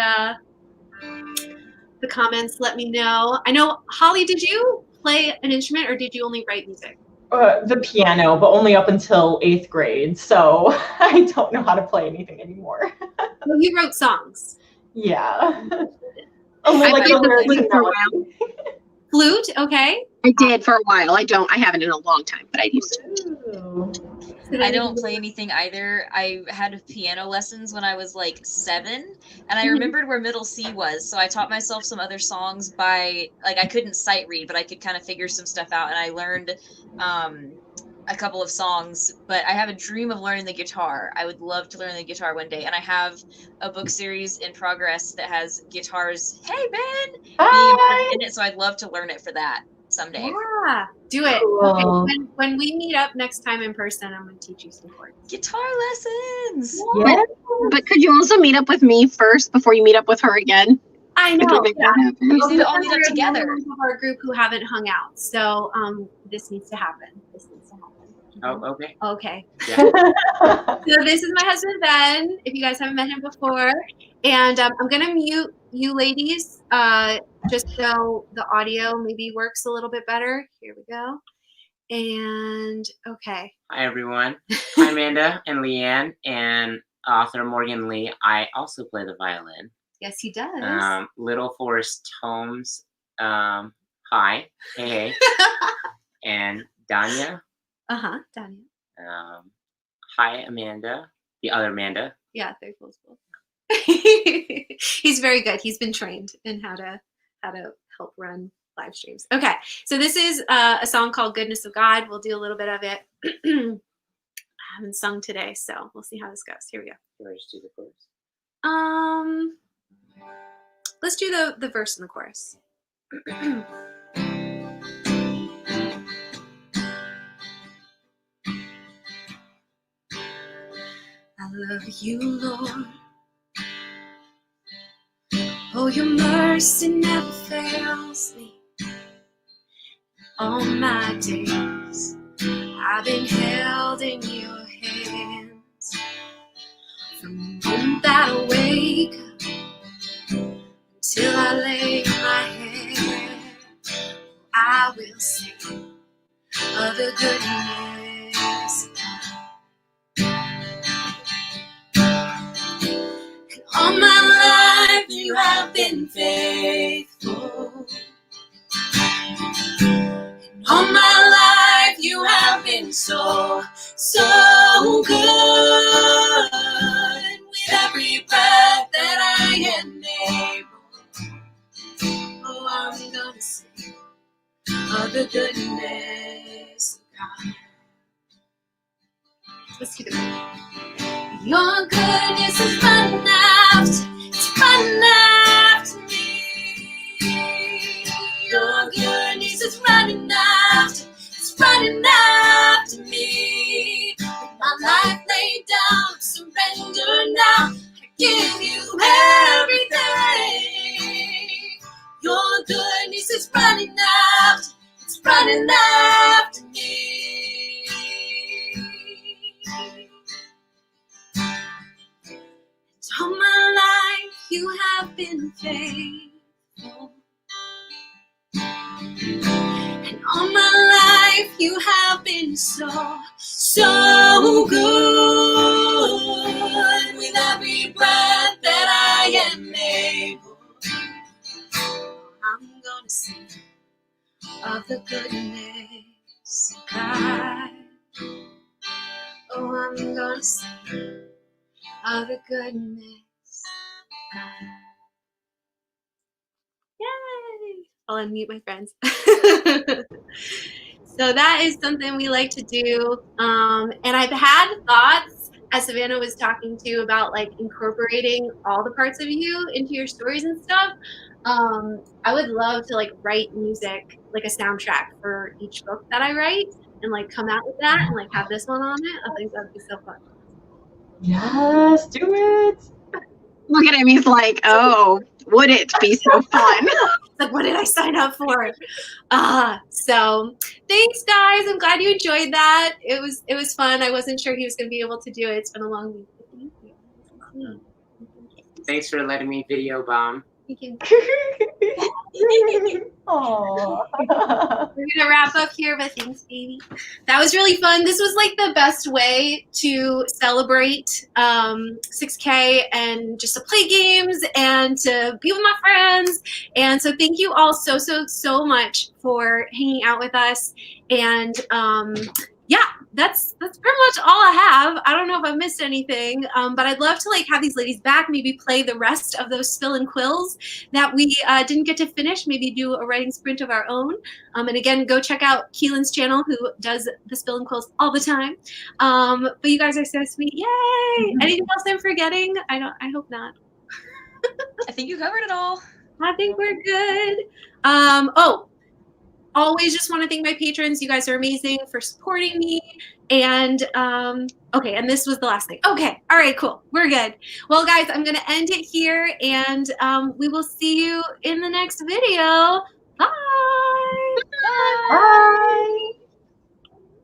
A: comments, let me know. I know, Holly, did you play an instrument or did you only write music?
B: The piano, but only up until 8th grade, so I don't know how to play anything anymore.
A: Well, you wrote songs.
B: Yeah. Only
D: I
B: like
D: played
B: the
D: the flute
B: lyrics
D: for a
B: and
D: while.
A: Flute, okay.
D: I did for a while. I haven't in a long time, but I used to.
B: melody.
C: I don't play anything either. I had piano lessons when I was like 7, and I remembered where middle C was, so I taught myself some other songs by, like, I couldn't sight read, but I could kind of figure some stuff out, and I learned a couple of songs, but I have a dream of learning the guitar. I would love to learn the guitar one day, and I have a book series in progress that has guitars, hey Ben,
B: Hi.
C: in it, so I'd love to learn it for that someday.
A: Yeah, do it.
B: Cool.
A: Okay, when we meet up next time in person, I'm going to teach you some chords.
C: Guitar lessons!
B: Yeah.
D: But could you also meet up with me first before you meet up with her again?
A: I
D: Could
A: know.
D: we make that happen?
C: We need to all meet up
A: There are
C: together.
A: members of our group who haven't hung out, so this needs to happen.
E: Oh, okay.
A: Okay.
E: Yeah.
A: So this is my husband Ben, if you guys haven't met him before. And I'm gonna mute you ladies just so the audio maybe works a little bit better. Here we go. And okay.
E: Hi, everyone. Hi, Amanda and Leanne. And author Morgan Lee. I also play the violin.
A: Yes, he does.
E: Little Forest Holmes. Hi. Hey. And Danya.
A: Danya.
E: Hi, Amanda. The other Amanda.
A: Yeah, very close. He's very good. He's been trained in how to help run live streams. Okay, so this is a song called "Goodness of God." We'll do a little bit of it. I haven't sung today, so we'll see how this goes. Here we go.
E: You want to just do the chorus?
A: Let's do the verse and the chorus. I love you, Lord. Oh, your mercy never fails me. All my days I've been held in your hands. From the moment that I wake up till I lay my head, I will sing of the goodness of God. And all my life you have been faithful. And all my life you have been so, so good. With every breath that I am able, oh, I'm gonna sing of the goodness of God. Let's keep it going. Your goodness is running after me. Your goodness is running after me. With my life laid down, surrender now. I give you everything. Your goodness is running after me. All my life you have been faithful. And all my life you have been so, so good. With every breath that I am able, I'm gonna sing of the goodness of God. Oh, I'm gonna sing of the goodness of God. Yay! I'll unmute my friends. So that is something we like to do. And I've had thoughts, as Savannah was talking to, about like incorporating all the parts of you into your stories and stuff. I would love to like write music, like a soundtrack for each book that I write, and like come out with that and like have this one on it. I think that'd be so fun.
B: Yes, do it.
D: Look at him. He's like, oh, would it be so fun?
A: Like, what did I sign up for? So thanks, guys. I'm glad you enjoyed that. It was fun. I wasn't sure he was going to be able to do it. It's been a long week. Thank you.
E: Thanks for letting me video bomb.
A: Thank you.
B: Aww.
A: We're gonna wrap up here, but thanks, baby. That was really fun. This was like the best way to celebrate 6K and just to play games and to be with my friends. And so thank you all so much for hanging out with us. And yeah, that's pretty much all I have. I don't know if I missed anything, but I'd love to like have these ladies back, maybe play the rest of those Spill and Quills that we didn't get to finish, maybe do a writing sprint of our own. And again, go check out Keelan's channel, who does the Spill and Quills all the time. But you guys are so sweet. Yay! Anything else I'm forgetting? I hope not.
C: I think you covered it all.
A: I think we're good. Oh, always just want to thank my patrons. You guys are amazing for supporting me. And okay, and this was the last thing. Okay, all right, cool. We're good. Well, guys, I'm going to end it here, and we will see you in the next video. Bye.
B: Bye.